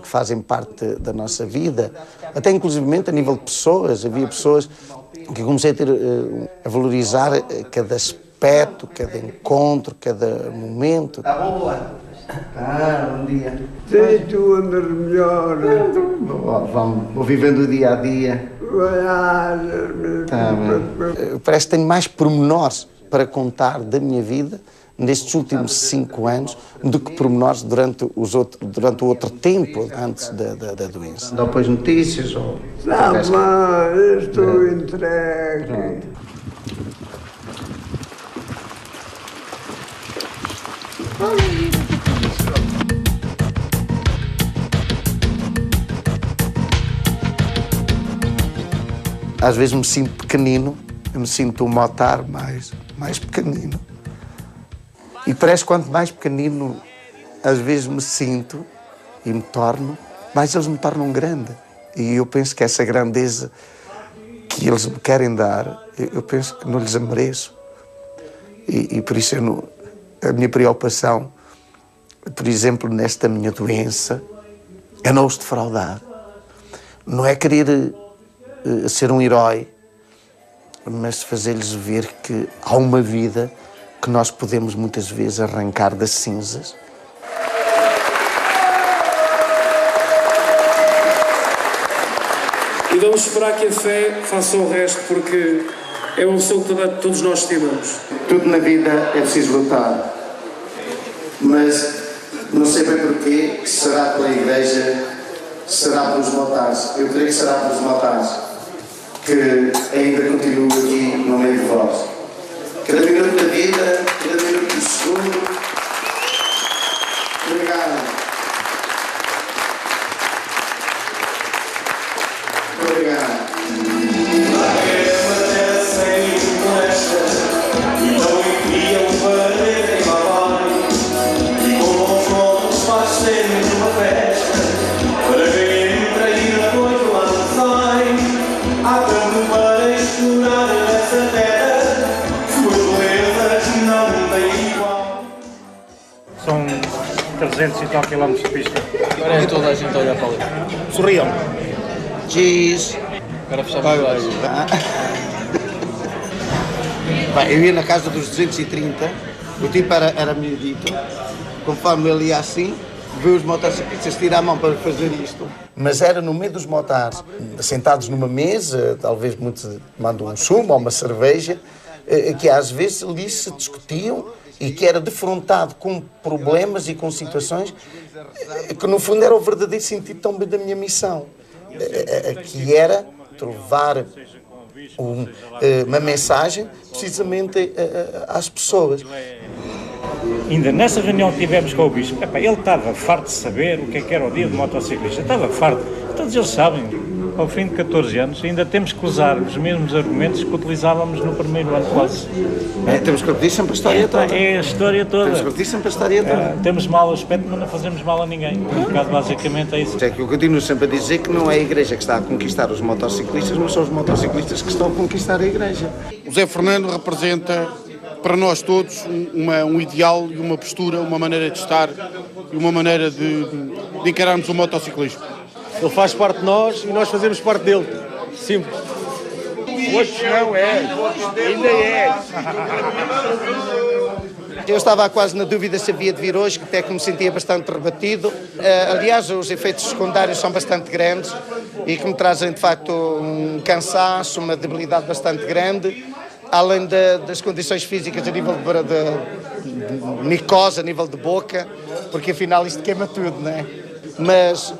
que fazem parte da nossa vida, até inclusivamente a nível de pessoas. Havia pessoas que comecei a valorizar cada aspecto, cada encontro, cada momento. Está bom, bom dia. Tu andas melhor. Vou vivendo o dia a dia. Tá bem. Parece que tenho mais pormenores para contar da minha vida nestes últimos 5 anos do que pormenores durante o outro tempo antes da doença. Dá depois notícias ou... Tá bem, estou entregue. Às vezes me sinto pequenino, eu me sinto um motar mais pequenino. E parece que quanto mais pequenino às vezes me sinto e me torno, mais eles me tornam grande. E eu penso que essa grandeza que eles me querem dar, eu penso que não lhes a mereço. E por isso a minha preocupação, por exemplo, nesta minha doença, é não os defraudar. Não é querer ser um herói, mas fazer-lhes ver que há uma vida que nós podemos muitas vezes arrancar das cinzas. E vamos esperar que a fé faça o resto, porque é uma pessoa que todos nós estimamos. Tudo na vida é preciso lutar, mas não sei bem porquê, será pela Igreja, será pelos motares. Eu creio que será pelos motares, que ainda continuo aqui no meio de vós. Cada minuto da vida, cada minuto do segundo. Obrigado. Obrigado. São 300 e tal quilómetros de pista. Agora é toda a gente a olhar para ali. Sorriam. Cheese. Agora fechamos os olhos. Eu ia na casa dos 230, o tipo era miudito, conforme ele ia assim, viu os motociclistas tirar a mão para fazer isto. Mas era no meio dos motares, sentados numa mesa, talvez muitos mandam um sumo ou uma cerveja, que às vezes ali se discutiam e que era defrontado com problemas e com situações que no fundo era o verdadeiro sentido também da minha missão, que era levar uma mensagem precisamente às pessoas. Ainda nessa reunião que tivemos com o Bispo, ele estava farto de saber o que era o dia do motociclista, estava farto, todos eles sabem, ao fim de 14 anos ainda temos que usar os mesmos argumentos que utilizávamos no primeiro ano de classe. Temos que repetir sempre a história toda. É a história toda. Temos que repetir sempre a história toda. Temos mau aspecto, mas não fazemos mal a ninguém. O bocado basicamente é isso. É que eu continuo sempre a dizer que não é a Igreja que está a conquistar os motociclistas, mas são os motociclistas que estão a conquistar a Igreja. O Zé Fernando representa para nós todos um ideal e uma postura, uma maneira de estar e uma maneira de encararmos o motociclismo. Ele faz parte de nós e nós fazemos parte dele. Simples. Hoje não é, ainda é. Eu estava quase na dúvida se havia de vir hoje, que até que me sentia bastante rebatido. Aliás, os efeitos secundários são bastante grandes e que me trazem, de facto, um cansaço, uma debilidade bastante grande, além das condições físicas a nível de micose, a nível de boca, porque afinal isto queima tudo, não é? Mas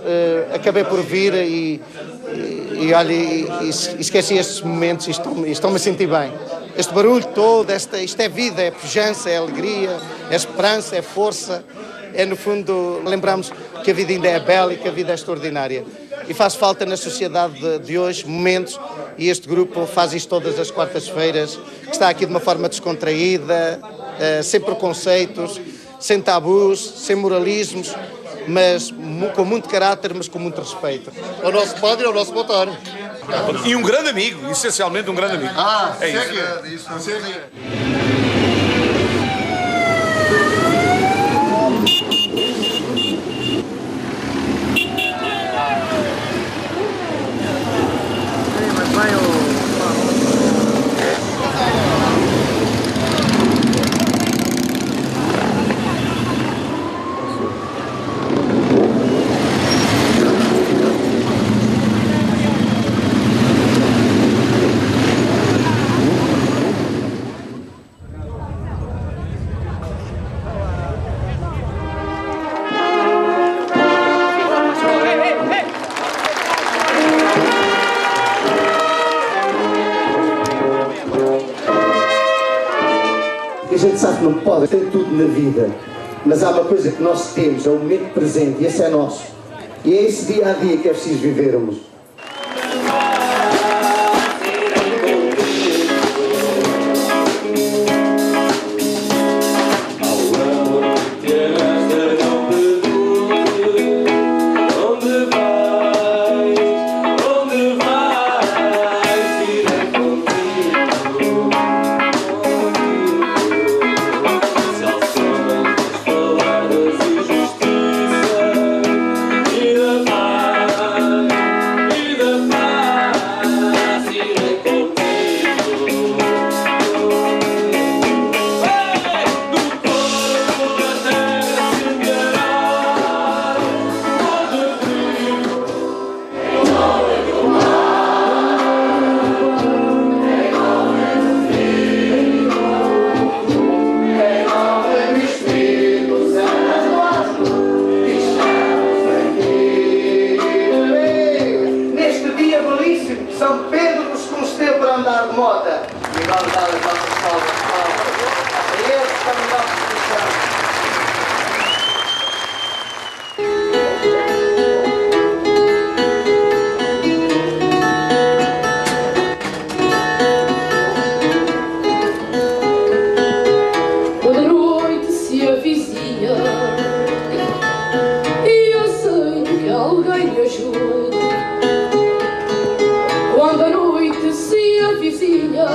acabei por vir e olha, esqueci estes momentos e estou-me a sentir bem. Este barulho todo, isto é vida, é pujança, é alegria, é esperança, é força. É, no fundo, lembrarmos que a vida ainda é bela e que a vida é extraordinária. E faz falta na sociedade de hoje momentos, e este grupo faz isto todas as quartas-feiras, que está aqui de uma forma descontraída, sem preconceitos, sem tabus, sem moralismos, mas com muito caráter, mas com muito respeito. O nosso padre é o nosso botar. E um grande amigo, essencialmente um grande amigo. É isso. A gente sabe que não pode ter tudo na vida, mas há uma coisa que nós temos, é o momento presente, e esse é nosso. E é esse dia a dia que é preciso vivermos. São Pedro nos concedeu para andar de moto. E vamos dar as nossas palmas. É esse que é o nosso coração. Quando a noite se avizinha e eu sei que alguém me ajude. Quando a noite se avizinha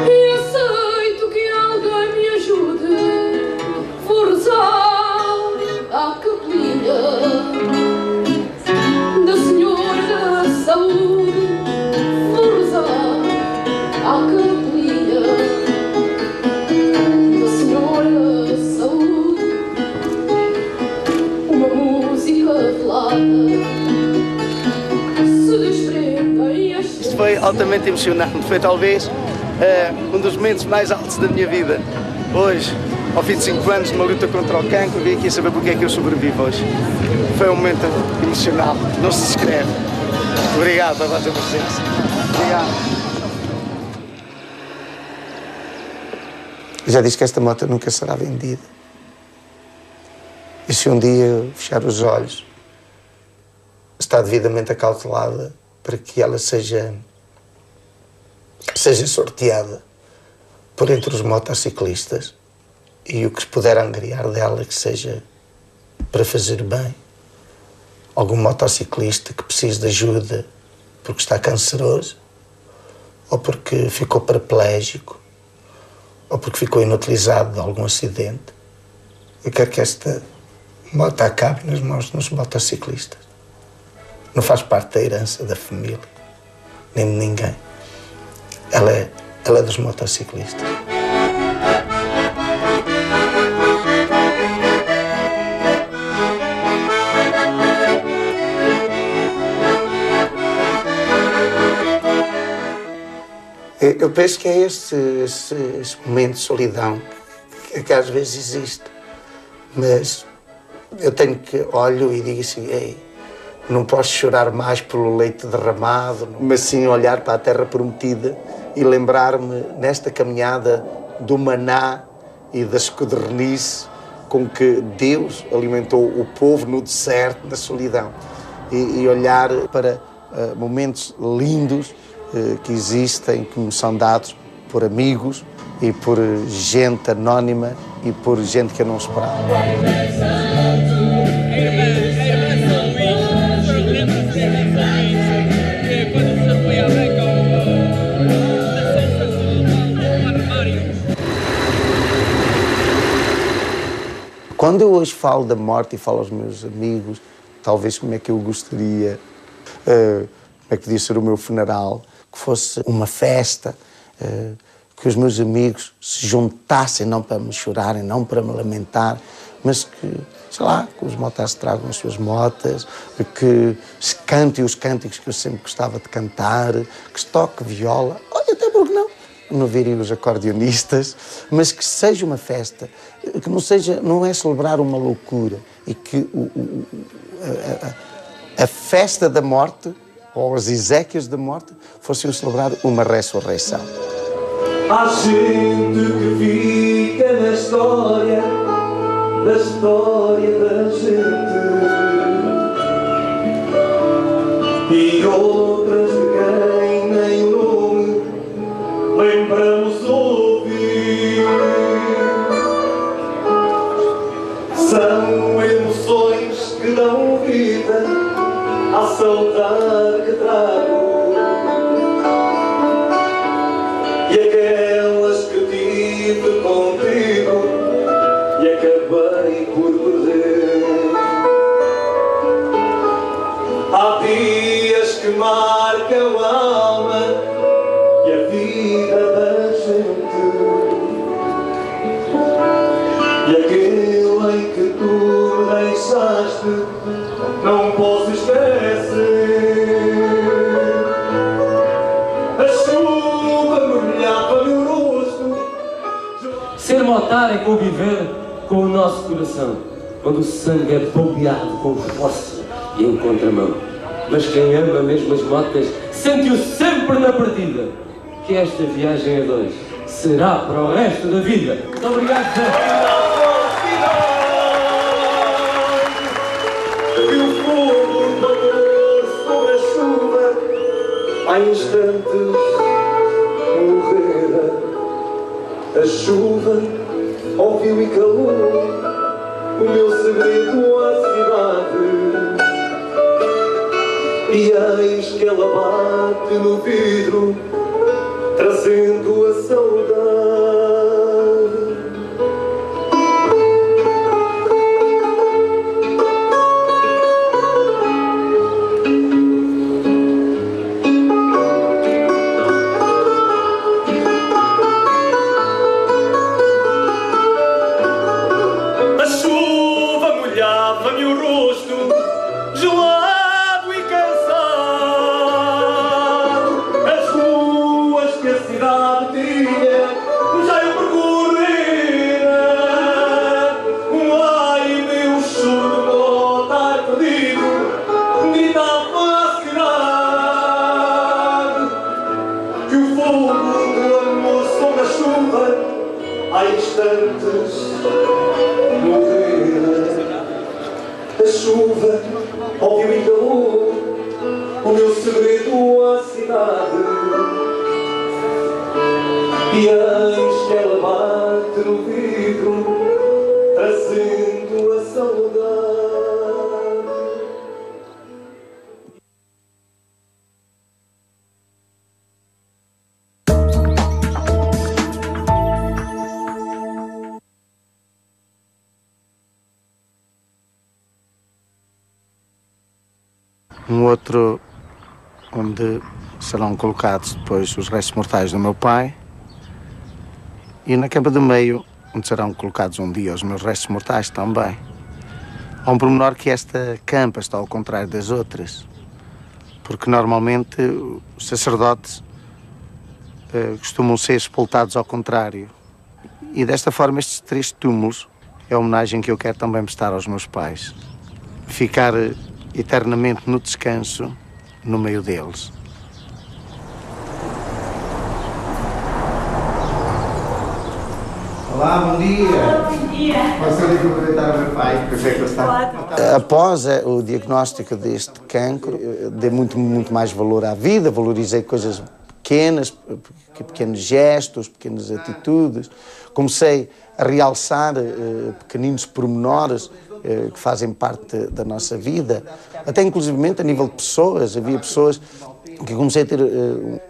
e aceito que alguém me ajude, vou rezar à capelinha da Senhora da Saúde, vou rezar à capelinha da Senhora da Saúde, uma música velada. Isto foi altamente emocionante, foi talvez um dos momentos mais altos da minha vida. Hoje, ao fim de 5 anos de uma luta contra o cancro, vim aqui saber porque é que eu sobrevivo hoje. Foi um momento emocional, não se descreve. Obrigado a vossa presença. Obrigado. Já disse que esta moto nunca será vendida. E se um dia eu fechar os olhos, está devidamente acautelada para que ela seja sorteada por entre os motociclistas e o que se puder angariar dela que seja para fazer bem. Algum motociclista que precise de ajuda porque está canceroso, ou porque ficou paraplégico, ou porque ficou inutilizado de algum acidente. Eu quero que esta moto acabe nas mãos dos motociclistas. Não faz parte da herança da família, nem de ninguém. Ela é dos motociclistas. Eu penso que é esse momento de solidão que às vezes existe. Mas eu tenho que olho e digo assim, ei, não posso chorar mais pelo leite derramado, mas sim olhar para a terra prometida e lembrar-me nesta caminhada do maná e da escudernice com que Deus alimentou o povo no deserto, na solidão. E olhar para momentos lindos que existem, que me são dados por amigos e por gente anónima e por gente que eu não esperava. Quando eu hoje falo da morte e falo aos meus amigos, talvez como é que eu gostaria, como é que podia ser o meu funeral, que fosse uma festa, que os meus amigos se juntassem, não para me chorarem, não para me lamentar, mas que, sei lá, que os motares tragam as suas motas, que se cantem os cânticos que eu sempre gostava de cantar, que se toque viola, olha, até porque não virem os acordeonistas, mas que seja uma festa, que não é celebrar uma loucura, e que a festa da morte, ou as exéquias da morte, fossem celebrar uma ressurreição. Há gente que fica na história da gente, e outras de quem nem o nome lembramos ouvir. São emoções que dão vida à saudade que trago, e aquelas que tive contigo e acabei por perder. Há dias que marcam a alma e a vida da gente, e aquele em que tu me deixaste não posso esquecer. A chuva molhava-me o rosto. Ser motar é conviver com o nosso coração, quando o sangue é bombeado com força e em contramão. Mas quem ama mesmo as motas sente-o sempre na partida, que esta viagem a dois será para o resto da vida. Muito obrigado, Zé. E o fogo babou sobre a chuva, há instantes morrera. A chuva ouviu e calou o meu segredo à cidade, e eis que ela bate no vidro, trazendo a saudade. Um outro onde serão colocados depois os restos mortais do meu pai, e na campa do meio, onde serão colocados um dia os meus restos mortais também. Há um pormenor que esta campa está ao contrário das outras, porque normalmente os sacerdotes costumam ser sepultados ao contrário. E desta forma estes 3 túmulos é a homenagem que eu quero também prestar aos meus pais. Ficar eternamente no descanso, no meio deles. Olá, bom dia. Olá, bom dia. Gostaria de cumprimentar o meu pai, que eu está. Após o diagnóstico deste cancro, dei muito mais valor à vida, valorizei coisas pequenos gestos, pequenas atitudes. Comecei a realçar pequeninos pormenores que fazem parte da nossa vida, até inclusivamente a nível de pessoas. Havia pessoas que comecei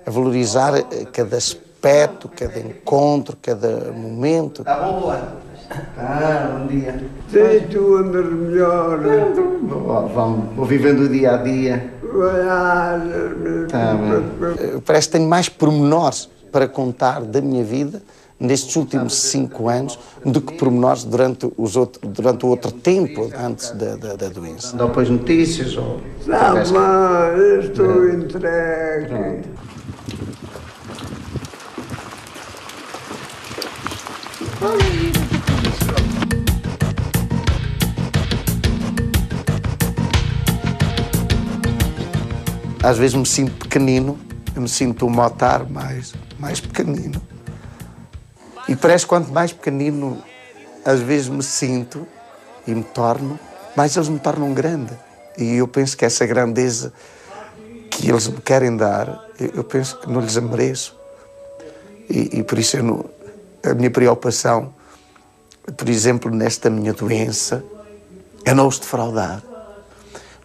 a valorizar cada aspecto, cada encontro, cada momento. Tá bom, Luan? Bom dia. Sei tu andas melhor. Vou vivendo o dia a dia. Parece que tenho mais pormenores para contar da minha vida nestes últimos 5 anos do que pormenores durante o outro tempo antes da doença. Dá depois notícias ou... Tá bem, estou entregue. Às vezes me sinto pequenino, eu me sinto um motar mais pequenino. E parece que quanto mais pequenino às vezes me sinto e me torno, mais eles me tornam grande. E eu penso que essa grandeza que eles me querem dar, eu penso que não lhes a mereço. E por isso a minha preocupação, por exemplo, nesta minha doença, é não os defraudar.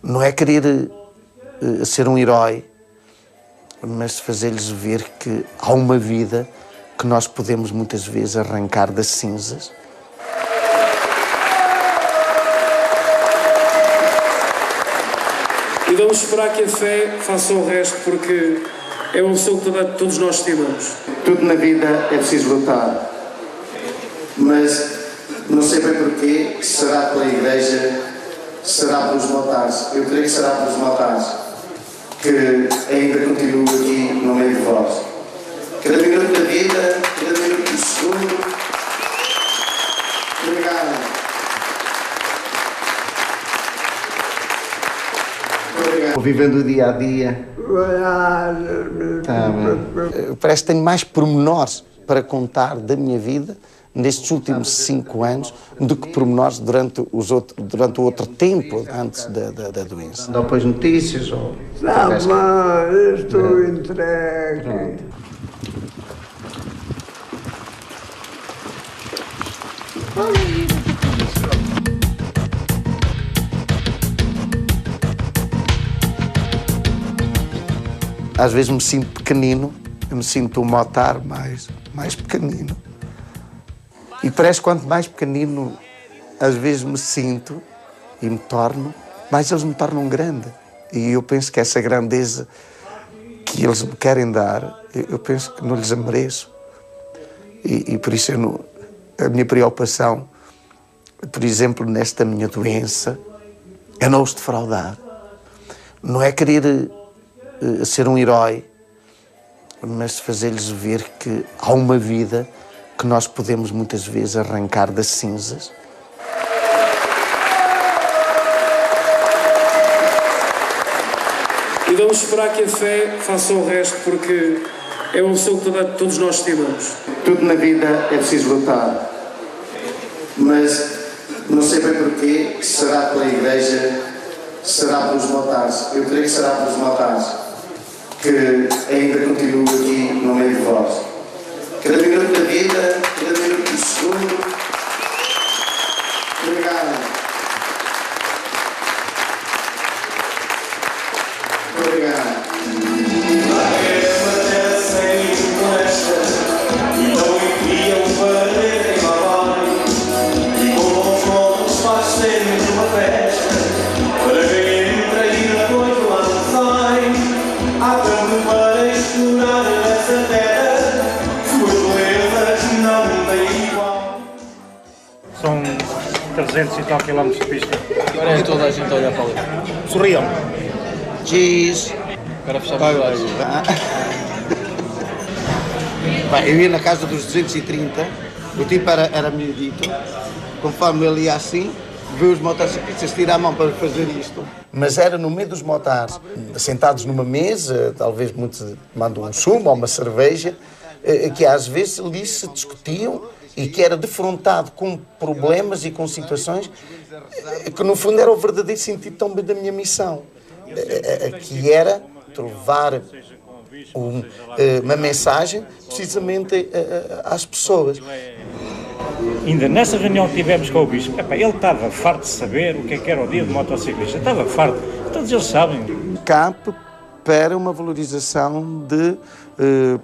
Não é querer ser um herói, mas fazer-lhes ver que há uma vida que nós podemos muitas vezes arrancar das cinzas. E vamos esperar que a fé faça o resto, porque é o som que todos nós estimamos. Tudo na vida é preciso lutar, mas não sei bem porquê, será pela Igreja, será pelos motares. Eu creio que será pelos motares que ainda continuo aqui no meio de vós. Cada minuto da vida, cada minuto do segundo. Obrigado. Obrigado. Vou vivendo o dia a dia. Parece que tenho mais pormenores para contar da minha vida nestes últimos 5 anos do que pormenores durante o outro tempo antes da doença. Dá depois notícias ou... Tá bem, estou entregue. Às vezes me sinto pequenino, eu me sinto um motar mais pequenino. E parece que quanto mais pequenino às vezes me sinto e me torno, mais eles me tornam grande. E eu penso que essa grandeza que eles me querem dar, eu penso que não lhes a mereço. E por isso a minha preocupação, por exemplo, nesta minha doença, é não os defraudar. Não é querer ser um herói, mas fazer-lhes ver que há uma vida que nós podemos muitas vezes arrancar das cinzas. E vamos esperar que a fé faça o resto, porque é o som que todos nós estimamos. Tudo na vida é preciso lutar, mas não sei bem porquê, será pela Igreja, será pelos motares. Eu creio que será pelos motares que ainda continuo aqui no meio de vós. Cada minuto da vida, cada minuto do segundo. Obrigado. Obrigado. São 300 e tal quilómetros de pista. Agora é toda a gente a olhar para ali. Sorriam. Cheese. Agora fechava os olhos. Eu ia na casa dos 230, o tipo era miudito, conforme ele ia assim, viu os motociclistas tirar a mão para fazer isto. Mas era no meio dos motares, sentados numa mesa, talvez muitos tomando um sumo ou uma cerveja, que às vezes ali se discutiam e que era defrontado com problemas e com situações que no fundo era o verdadeiro sentido também da minha missão, que era levar uma mensagem precisamente às pessoas. Ainda nessa reunião que tivemos com o Bispo, ele estava farto de saber o que era o dia do motociclista, estava farto, todos eles sabem. CAP para uma valorização de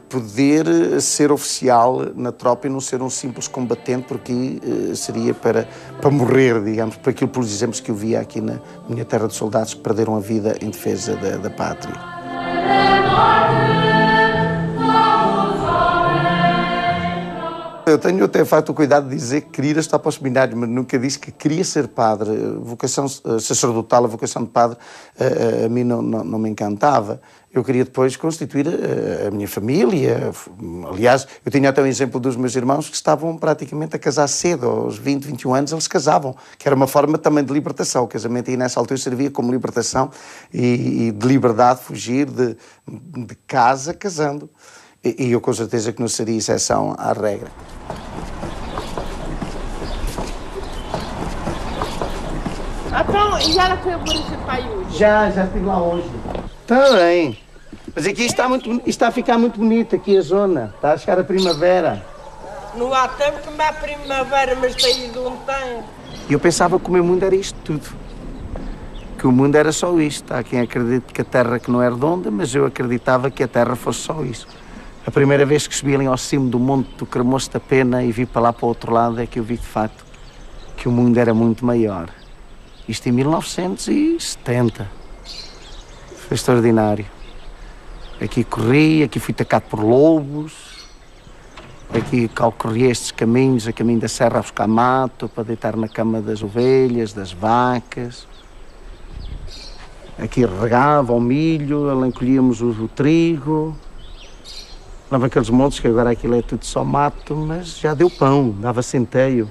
poder ser oficial na tropa e não ser um simples combatente, porque seria para morrer, digamos, por aquilo, por exemplos que eu via aqui na minha terra de soldados que perderam a vida em defesa da pátria. Eu tenho até feito o cuidado de dizer que queria estar para os seminários, mas nunca disse que queria ser padre. A vocação sacerdotal, a vocação de padre, a mim não me encantava. Eu queria depois constituir a minha família. Aliás, eu tinha até um exemplo dos meus irmãos que estavam praticamente a casar cedo, aos 20, 21 anos eles casavam, que era uma forma também de libertação. O casamento aí nessa altura servia como libertação e de liberdade, fugir de casa casando. E eu com certeza que não seria exceção à regra. Então, e ela foi a Borja hoje? Já estive lá hoje. Está bem. Mas aqui está a ficar muito bonito, aqui a zona. Está a chegar a primavera. Não há tempo como a primavera, mas tem ido onde tem. E eu pensava que o meu mundo era isto tudo. Que o mundo era só isto. Há quem acredite que a Terra que não é redonda, mas eu acreditava que a Terra fosse só isso. A primeira vez que subi ali ao cimo do Monte do Cremoço da Pena e vi para lá para o outro lado é que eu vi de facto que o mundo era muito maior. Isto em 1970. Foi extraordinário. Aqui corri, aqui fui atacado por lobos, aqui calcorri estes caminhos, a caminho da serra a buscar mato, para deitar na cama das ovelhas, das vacas. Aqui regava o milho, ali colhíamos o trigo. Lá naqueles montes, que agora aquilo é tudo só mato, mas já deu pão, dava centeio.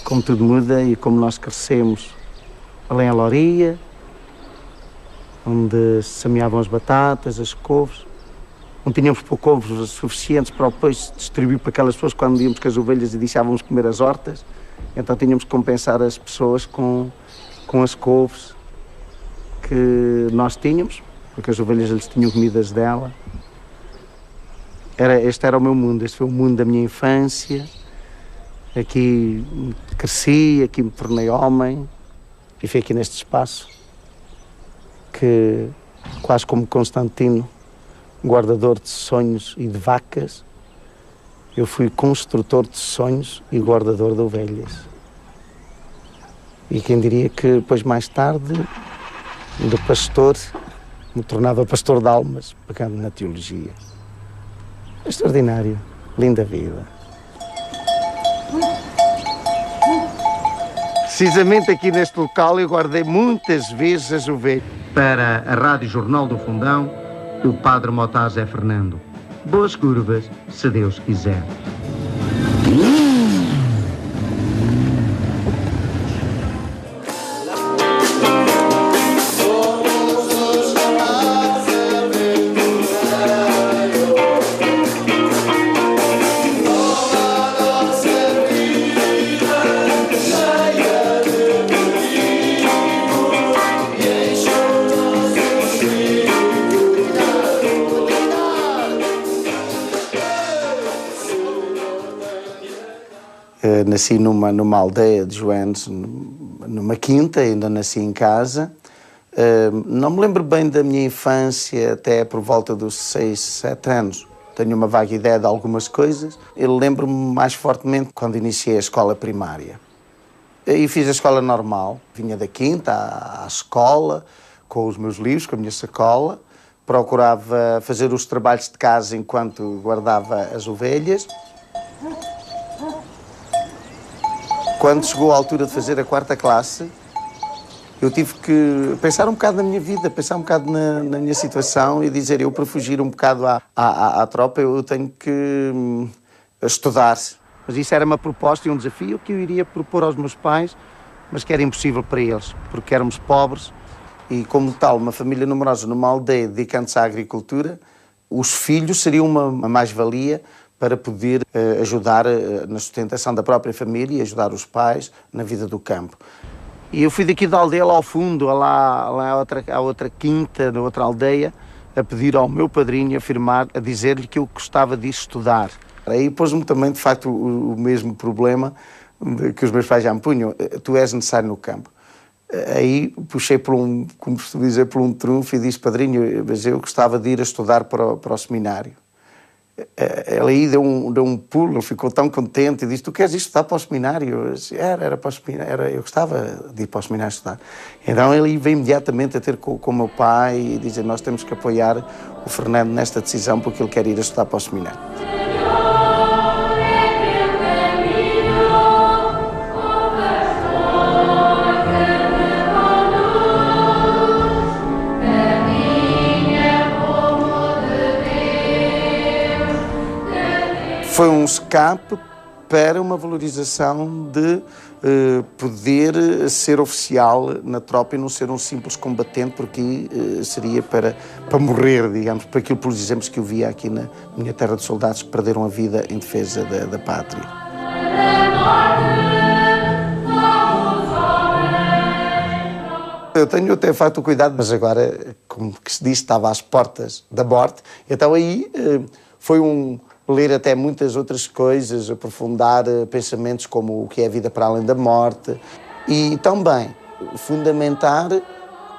Como tudo muda e como nós crescemos. Além a Loria, onde se semeavam as batatas, as couves. Não tínhamos couves suficientes para depois distribuir para aquelas pessoas quando íamos com as ovelhas e deixávamos comer as hortas. Então tínhamos que compensar as pessoas com as couves que nós tínhamos, porque as ovelhas eles tinham comidas dela. Este era o meu mundo, este foi o mundo da minha infância. Aqui cresci, aqui me tornei homem e fui aqui neste espaço que, quase como Constantino, guardador de sonhos e de vacas, eu fui construtor de sonhos e guardador de ovelhas. E quem diria que depois, mais tarde, de pastor, me tornava pastor de almas, pegando na teologia. Extraordinário, linda vida. Precisamente aqui neste local eu guardei muitas vezes as ovelhas. Para a Rádio Jornal do Fundão, o Padre Motá Zé Fernando. Boas curvas, se Deus quiser. Nasci numa aldeia de Joanes, numa quinta, ainda nasci em casa. Não me lembro bem da minha infância até por volta dos 6, 7 anos. Tenho uma vaga ideia de algumas coisas. Eu lembro-me mais fortemente quando iniciei a escola primária. E fiz a escola normal. Vinha da quinta à escola, com os meus livros, com a minha sacola. Procurava fazer os trabalhos de casa enquanto guardava as ovelhas. Quando chegou a altura de fazer a 4ª classe, eu tive que pensar um bocado na minha vida, pensar um bocado na minha situação e dizer, eu para fugir um bocado à tropa, eu tenho que estudar. Mas isso era uma proposta e um desafio que eu iria propor aos meus pais, mas que era impossível para eles, porque éramos pobres e, como tal, uma família numerosa numa aldeia dedicando-se à agricultura, os filhos seriam uma mais-valia para poder ajudar na sustentação da própria família e ajudar os pais na vida do campo. E eu fui daqui da aldeia lá ao fundo, à outra quinta, na outra aldeia, a pedir ao meu padrinho a dizer-lhe que eu gostava de estudar. Aí pôs-me também, de facto, o mesmo problema que os meus pais já me punham. Tu és necessário no campo. Aí puxei por como costumo dizer, por um trunfo e disse, padrinho, mas eu gostava de ir a estudar para o seminário. Ele aí deu um pulo, ele ficou tão contente e disse, tu queres ir estudar para o seminário? Eu disse, era para o seminário, eu gostava de ir para o seminário estudar. Então ele veio imediatamente a ter com o meu pai e dizer, nós temos que apoiar o Fernando nesta decisão porque ele quer ir a estudar para o seminário. Foi um escape para uma valorização de poder ser oficial na tropa e não ser um simples combatente, porque seria para morrer, digamos, para aquilo, por exemplo, que eu via aqui na minha terra de soldados que perderam a vida em defesa da pátria. Eu tenho até feito o cuidado, mas agora, como que se diz, estava às portas da morte, então aí foi ler até muitas outras coisas, aprofundar pensamentos como o que é a vida para além da morte e também fundamentar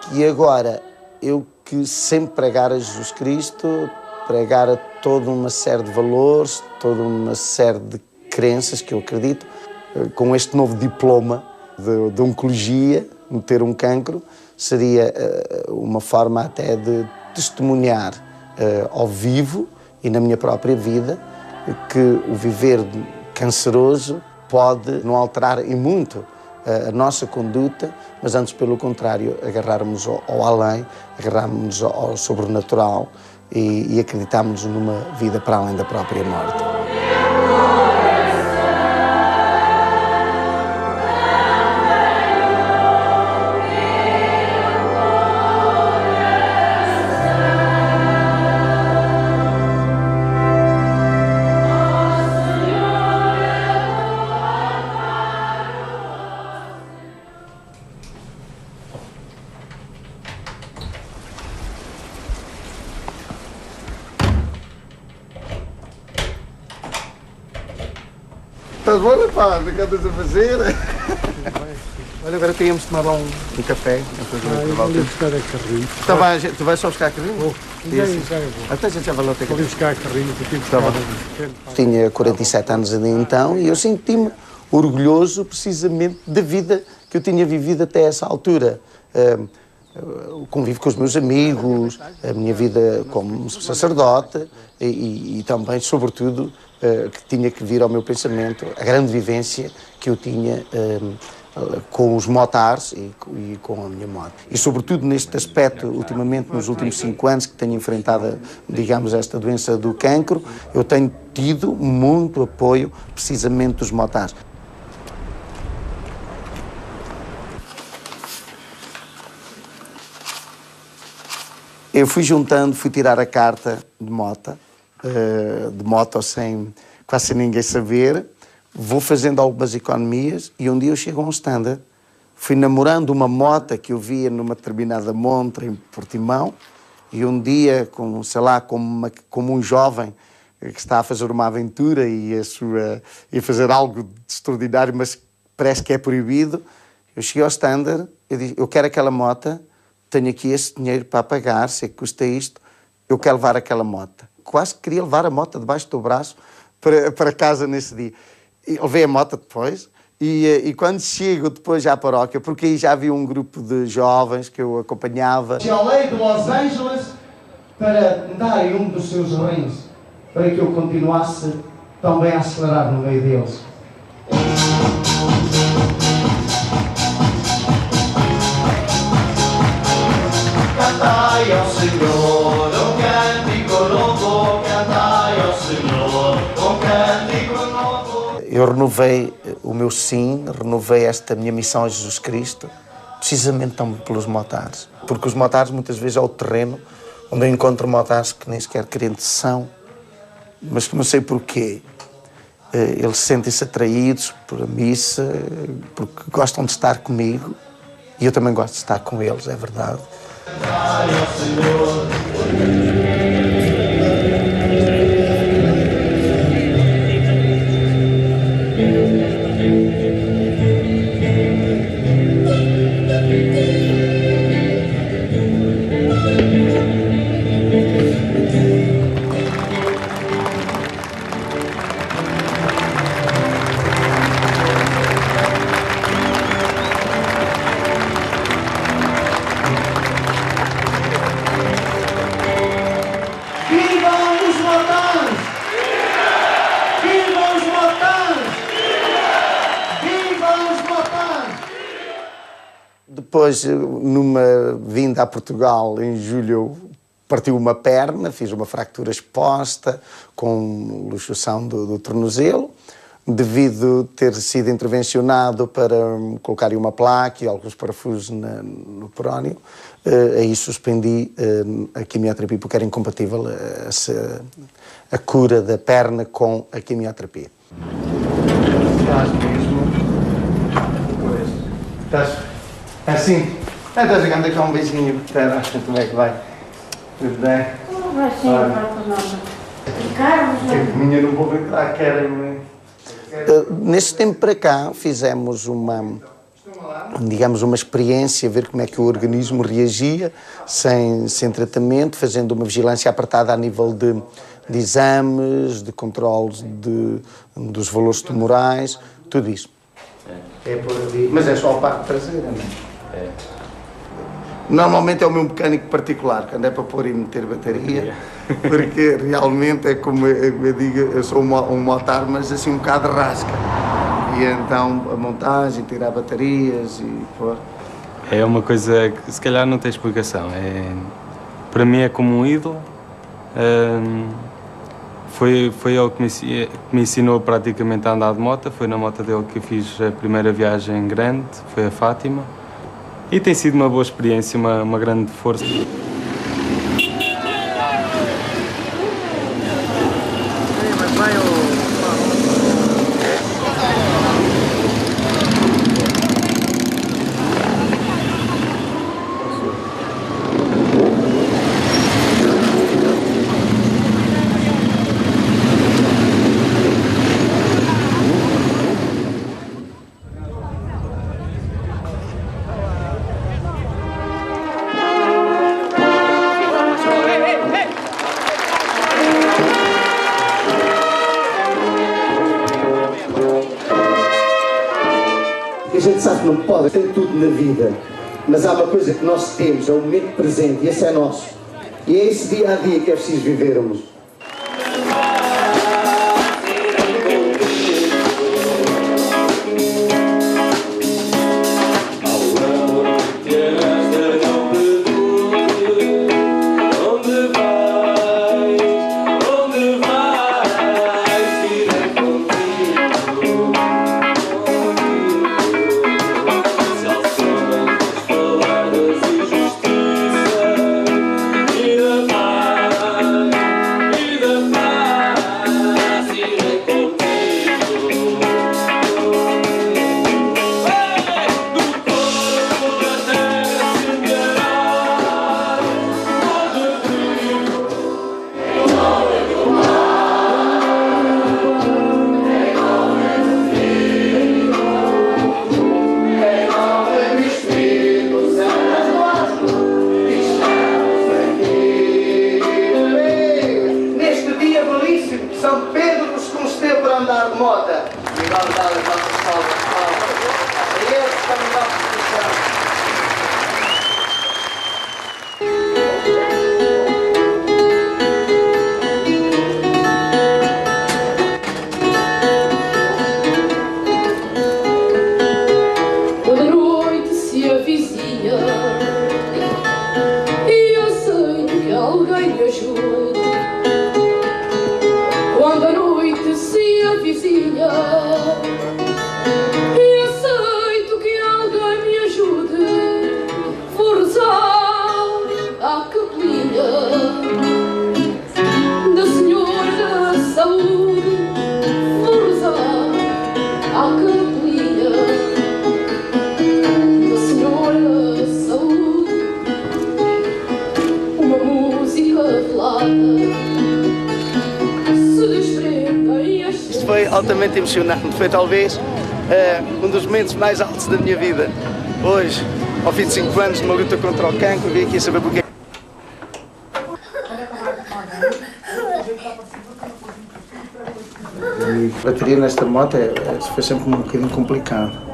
que agora eu que sempre pregar a Jesus Cristo, pregar a toda uma série de valores, toda uma série de crenças que eu acredito, com este novo diploma de oncologia, no ter um cancro, seria uma forma até de testemunhar ao vivo e na minha própria vida, que o viver canceroso pode não alterar em muito a nossa conduta, mas antes, pelo contrário, agarrarmos ao além, agarrarmos ao sobrenatural e acreditarmos numa vida para além da própria morte. Estás bom, pá? O que andas a fazer? Olha, agora queríamos tomar um café. Eu vou buscar a carrinho. Tu vais só buscar a carrinho? Até já vai lá ter carrinho. Vou buscar a carrinho. Tinha 47 anos então e eu senti-me orgulhoso precisamente da vida que eu tinha vivido até essa altura. O convívio com os meus amigos, a minha vida como sacerdote e também, sobretudo, que tinha que vir ao meu pensamento a grande vivência que eu tinha com os motares e com a minha moto. E, sobretudo, neste aspecto, ultimamente, nos últimos 5 anos que tenho enfrentado, digamos, esta doença do cancro, eu tenho tido muito apoio, precisamente, dos motares. Eu fui tirar a carta de moto sem quase ninguém saber, vou fazendo algumas economias e um dia eu chego a um standard, fui namorando uma moto que eu via numa determinada montra em Portimão e um dia, como um jovem que está a fazer uma aventura e a fazer algo de extraordinário, mas parece que é proibido, eu cheguei ao standard, eu disse, eu quero aquela moto, tenho aqui esse dinheiro para pagar, sei que custa isto, eu quero levar aquela moto. Quase queria levar a moto debaixo do braço para casa nesse dia. E levei a moto depois e quando chego depois à paróquia, porque aí já havia um grupo de jovens que eu acompanhava. A lei de Los Angeles para me darem um dos seus rins, para que eu continuasse também a acelerar no meio deles. Cantai ao Senhor, um cântico novo, cantai ao Senhor, um cântico novo. Eu renovei o meu sim, renovei esta minha missão a Jesus Cristo, precisamente também pelos motares. Porque os motares muitas vezes é o terreno onde eu encontro motares que nem sequer crentes são, mas que não sei porquê. Eles sentem-se atraídos por a missa, porque gostam de estar comigo e eu também gosto de estar com eles, é verdade. Cantai ao Senhor. Depois, numa vinda a Portugal, em julho, partiu uma perna, fiz uma fratura exposta com luxação do tornozelo. Devido ter sido intervencionado para colocar uma placa e alguns parafusos no perónio, aí suspendi a quimioterapia porque era incompatível a cura da perna com a quimioterapia. Estás mesmo? Pois. Estás assim? Estás jogando aqui um beijinho. Espera, como é que vai? Tudo bem? Vai sim, vai para nada. Carlos, minha não vou entrar, querem-me. Neste tempo para cá fizemos uma experiência, ver como é que o organismo reagia sem tratamento, fazendo uma vigilância apertada a nível de exames, de controles dos valores tumorais, tudo isso. Mas é só a parte traseira, não é? Normalmente é o meu mecânico particular, quando é para pôr e meter bateria, porque realmente é como eu digo, eu sou um motar, mas assim um bocado rasca. E então a montagem, tirar baterias e pôr. É uma coisa que se calhar não tem explicação. Para mim é como um ídolo. Foi ele que me ensinou praticamente a andar de moto. Foi na moto dele que eu fiz a primeira viagem grande, foi a Fátima. E tem sido uma boa experiência, uma grande força. A gente sabe que não pode ter tudo na vida, mas há uma coisa que nós temos, é o momento presente, e esse é nosso. E é esse dia a dia que é preciso vivermos. São Pedro nos concedeu para andar de moto. E vamos dar as nossas salvas de palmas. E esse está na nossa posição. Quando a noite se avizinha e eu sei que alguém me ajude. Quando a noite se avizinha e aceito que alguém me ajude, vou rezar à capelinha da Senhora da Saúde, vou rezar à capelinha da Senhora da Saúde, uma música velada. Isto foi altamente emocionante, foi talvez um dos momentos mais altos da minha vida. Hoje, ao fim de 5 anos, numa luta contra o cancro, vim aqui saber porque. A bateria nesta moto foi sempre um bocadinho complicado.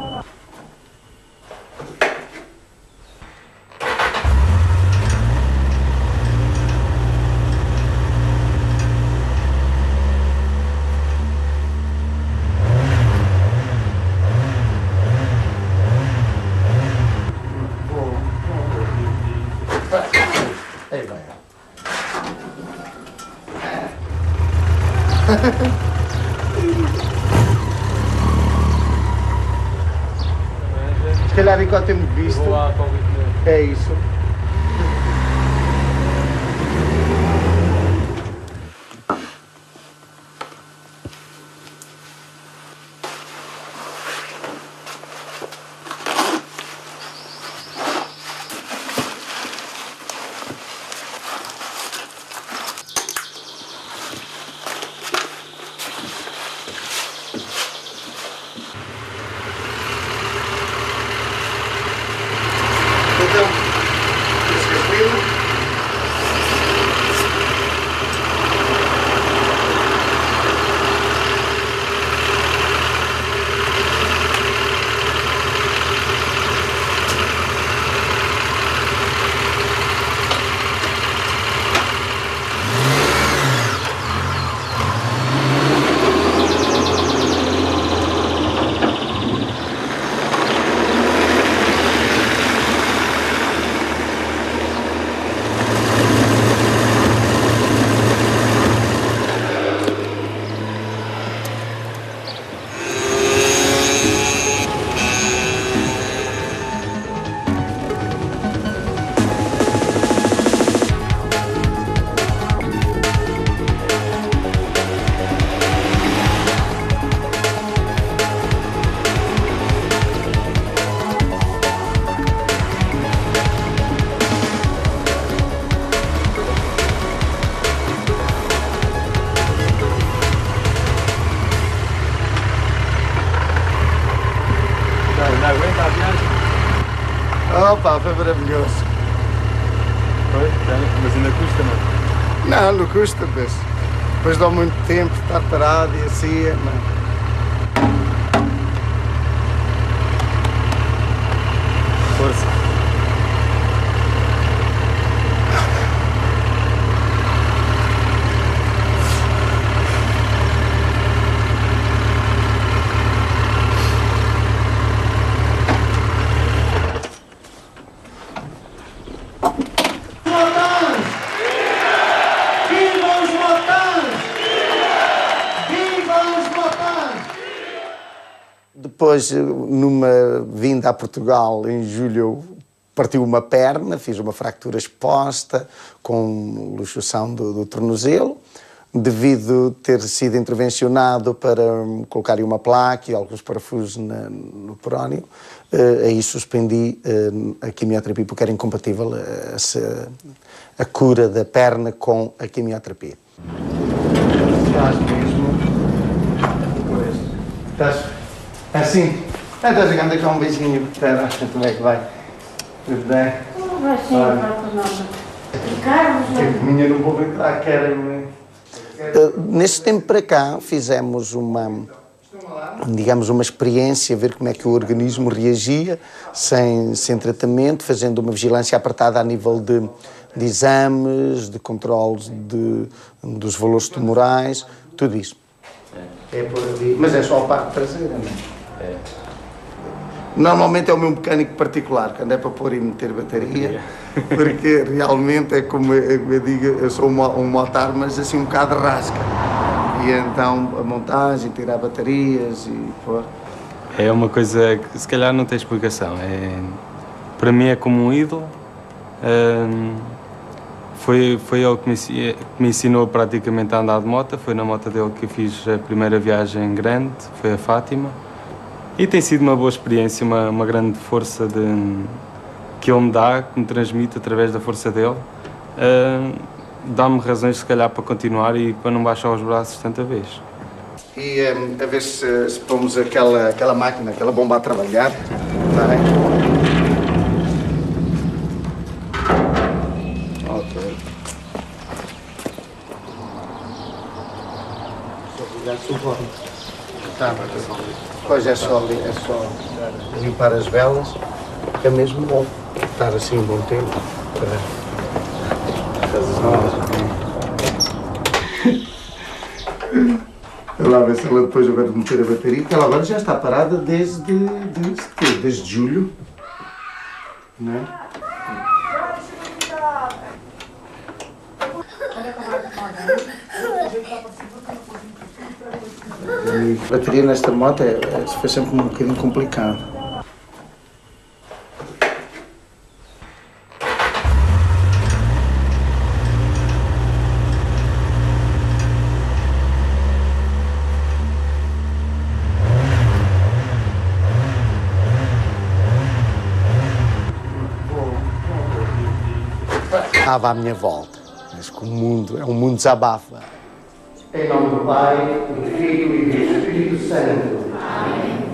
Se calhar enquanto temos visto. É isso. Opa, foi maravilhoso. Foi? Mas ainda custa, não? Não, não custa, mas depois dá muito tempo de estar parado e assim, não. Força. Depois, numa vinda a Portugal, em julho, partiu uma perna, fiz uma fratura exposta com luxação do tornozelo. Devido ter sido intervencionado para colocar uma placa e alguns parafusos no perónio, aí suspendi a quimioterapia porque era incompatível a cura da perna com a quimioterapia. Estás mesmo? Pois. Estás... Assim? Estás a dar cá um beijinho. Espera, como é que vai? Tudo bem? Vai sim, não falta nada. Carlos, não? Minha não vou entrar, quero... Nesse tempo para cá fizemos digamos, uma experiência, ver como é que o organismo reagia sem tratamento, fazendo uma vigilância apertada a nível de exames, de controles dos valores tumorais, tudo isso. É por ali, mas é só a parte traseira, não é? Normalmente é o meu mecânico particular, quando é para pôr e meter bateria, porque realmente é como eu digo, eu sou um motar, mas assim um bocado rasca. E então a montagem, tirar baterias e pôr. É uma coisa que se calhar não tem explicação. Para mim é como um ídolo. Foi ele que me ensinou praticamente a andar de moto. Foi na moto dele que eu fiz a primeira viagem grande, foi a Fátima. E tem sido uma boa experiência, uma grande força que ele me dá, que me transmite através da força dele. Dá-me razões, se calhar, para continuar e para não baixar os braços tanta vez. E a ver se pomos aquela máquina, aquela bomba a trabalhar. Está bem? Ok. Só ligar o suporte. Tá, pois é só limpar as velas, é mesmo bom estar assim um bom tempo para lá ver se ela depois vai meter a bateria, que ela agora já está parada desde julho, não é? E a bateria nesta moto foi sempre um bocadinho complicado. Estava à minha volta, mas que o mundo é um mundo desabafa. Em nome do Pai, do Filho e do Espírito Santo. Amém.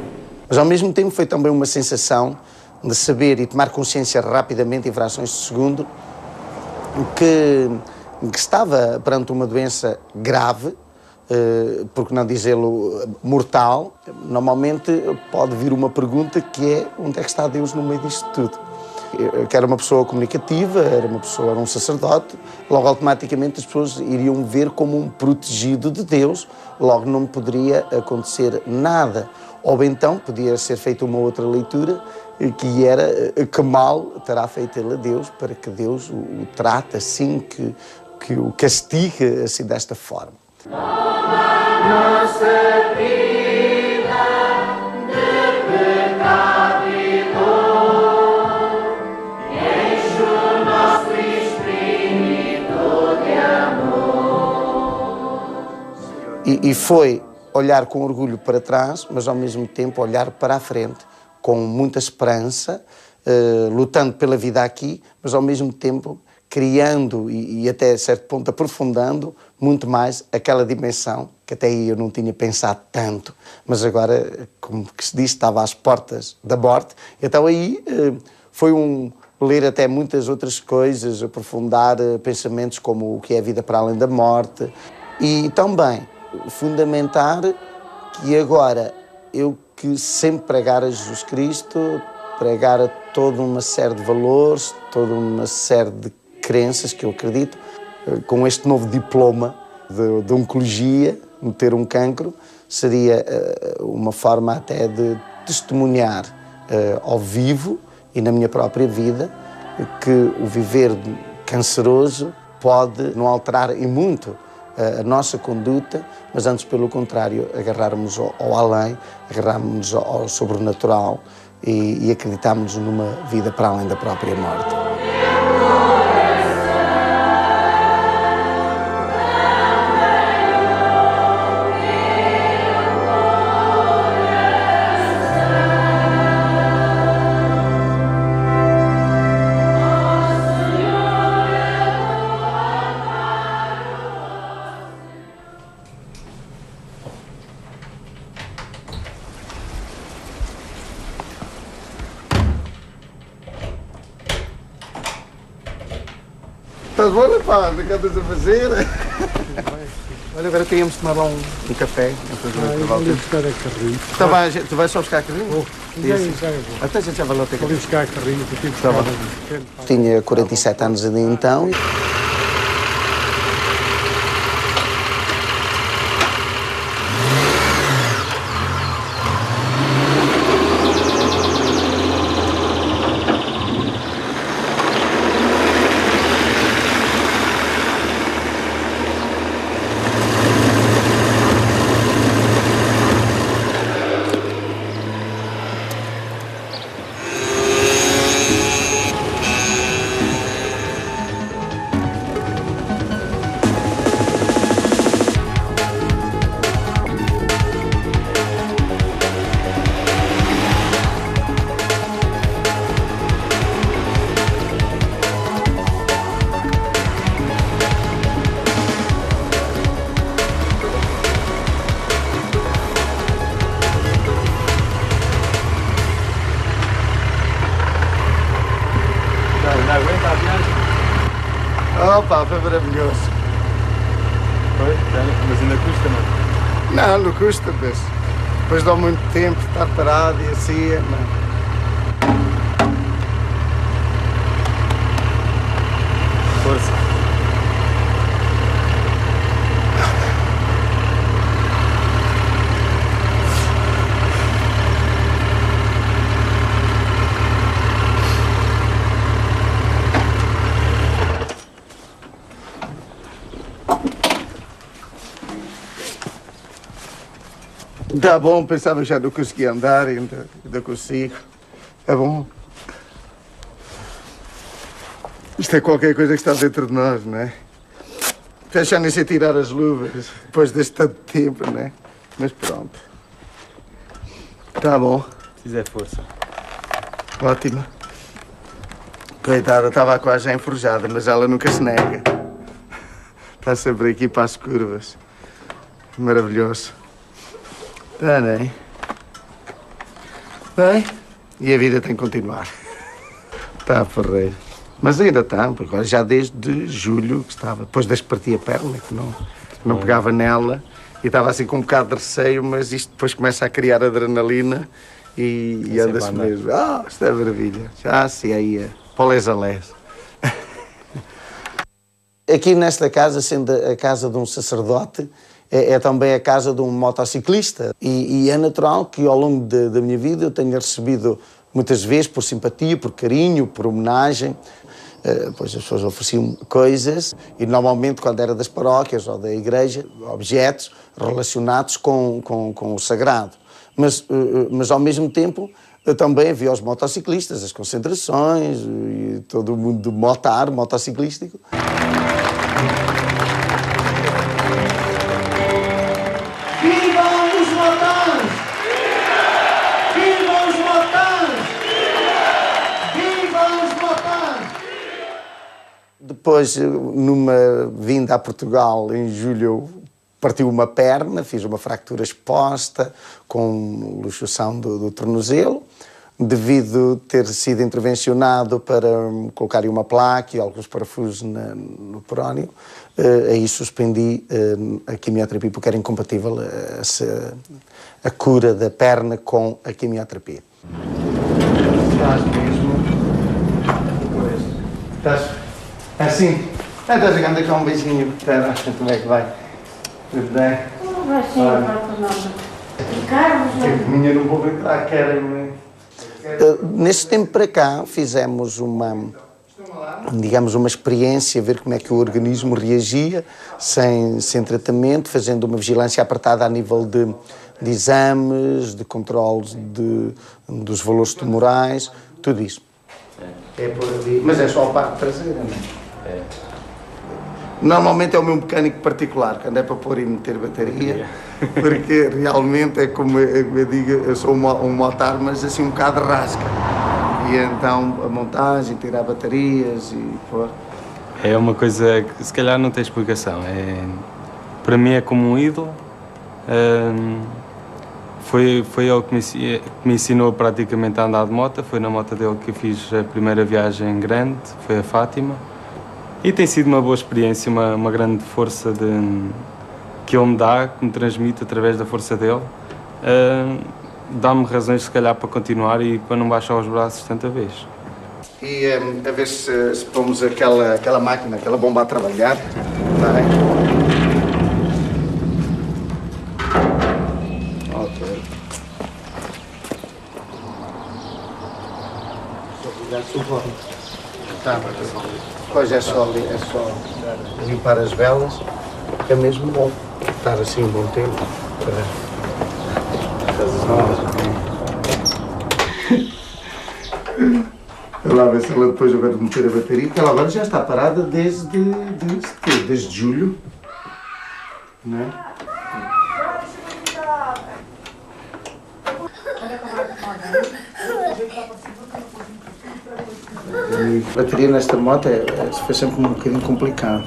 Mas ao mesmo tempo foi também uma sensação de saber e tomar consciência rapidamente, em frações de segundo, que estava perante uma doença grave, por que não dizê-lo mortal. Normalmente pode vir uma pergunta que é: onde é que está Deus no meio disto tudo? Eu era uma pessoa comunicativa, era um sacerdote, logo automaticamente as pessoas iriam ver como um protegido de Deus, logo não me poderia acontecer nada. Ou então podia ser feita uma outra leitura, que era: que mal terá feito ele a Deus para que Deus o trate assim, que o castigue assim desta forma. Nossa vida de pecado e dor, enche o nosso espírito de amor. E foi olhar com orgulho para trás, mas ao mesmo tempo olhar para a frente, com muita esperança, lutando pela vida aqui, mas ao mesmo tempo criando e até certo ponto aprofundando muito mais aquela dimensão que até aí eu não tinha pensado tanto, mas agora, como que se diz, estava às portas da morte. Então aí foi ler até muitas outras coisas, aprofundar pensamentos como o que é a vida para além da morte e também fundamentar que agora eu que sempre pregar a Jesus Cristo, pregar a toda uma série de valores, toda uma série de crenças que eu acredito, com este novo diploma de oncologia, meter um cancro, seria uma forma até de testemunhar ao vivo e na minha própria vida que o viver canceroso pode não alterar em muito a nossa conduta, mas antes, pelo contrário, agarrarmos ao além, agarrarmos ao sobrenatural e acreditarmos numa vida para além da própria morte. Estás bom, pá? O que andas a fazer? Olha, agora queríamos tomar lá um café. Eu vou ali buscar a carrinho. Tu vais só buscar a carrinho? Até a gente já vai lá ter carrinho. Vou buscar a carrinho, porque eu tive que Tinha 47 anos ali então. Opa, foi maravilhoso. Foi? Mas ainda custa, não? Não custa, mas depois dá muito tempo de estar parado e assim, não. Força. Tá bom, pensava que já não conseguia andar, ainda consigo. É bom. Isto é qualquer coisa que está dentro de nós, não é? Já nem sei tirar as luvas, depois deste tanto tempo, não é? Mas pronto. Tá bom. Se fizer força. Ótimo. Coitada, estava quase já enforjada, mas ela nunca se nega. Está sempre aqui para as curvas. Maravilhoso. Tá, nem? Bem, e a vida tem que continuar. Está, porreiro. Mas ainda está, porque agora já desde julho que estava, depois desde que parti a perna, que não pegava nela, e estava assim com um bocado de receio, mas isto depois começa a criar adrenalina e anda-se mesmo. Ah, isto é maravilha. Já se aí para o les a les. Aqui nesta casa, sendo a casa de um sacerdote, é também a casa de um motociclista. E é natural que ao longo da minha vida eu tenha recebido muitas vezes por simpatia, por carinho, por homenagem. Pois as pessoas ofereciam coisas e normalmente quando era das paróquias ou da igreja, objetos relacionados com o sagrado. Mas ao mesmo tempo eu também havia os motociclistas, as concentrações e todo o mundo motociclístico. Vivam os motões! Vivam os motões! Vivam os motões! Depois, numa vinda a Portugal, em julho, eu parti uma perna, fiz uma fratura exposta com luxação do tornozelo. Devido ter sido intervencionado para colocar uma placa e alguns parafusos no peróneo, aí suspendi a quimioterapia porque era incompatível a cura da perna com a quimioterapia. Estás mesmo? Estás assim? Estás chegando aqui um beijinho. Espera, como é que vai? Tudo bem? Não vai ser, não vai nada. Carlos, não? Minha não vou entrar, querem-me. Nesse tempo para cá fizemos uma experiência, ver como é que o organismo reagia sem tratamento, fazendo uma vigilância apertada a nível de exames, de controles dos valores tumorais, tudo isso. É por ali, mas é só a parte traseira, não é? É. Normalmente é o meu mecânico particular, quando é para pôr e meter bateria, porque realmente é como eu digo, eu sou um motar, mas assim um bocado rasca. E então a montagem, tirar baterias e pôr. É uma coisa que se calhar não tem explicação. Para mim é como um ídolo. Foi ele que me ensinou praticamente a andar de moto. Foi na moto dele que eu fiz a primeira viagem grande, foi a Fátima. E tem sido uma boa experiência, uma grande força que ele me dá, que me transmite através da força dele. Dá-me razões, se calhar, para continuar e para não baixar os braços tanta vez. E a ver se pomos aquela máquina, aquela bomba a trabalhar. Está bem? Ok. Tá, pois é só limpar as velas, é mesmo bom estar assim um bom tempo para lá ver se ela depois vai meter a bateria, que ela agora já está parada desde julho, não é? A bateria nesta moto foi sempre um bocadinho complicado.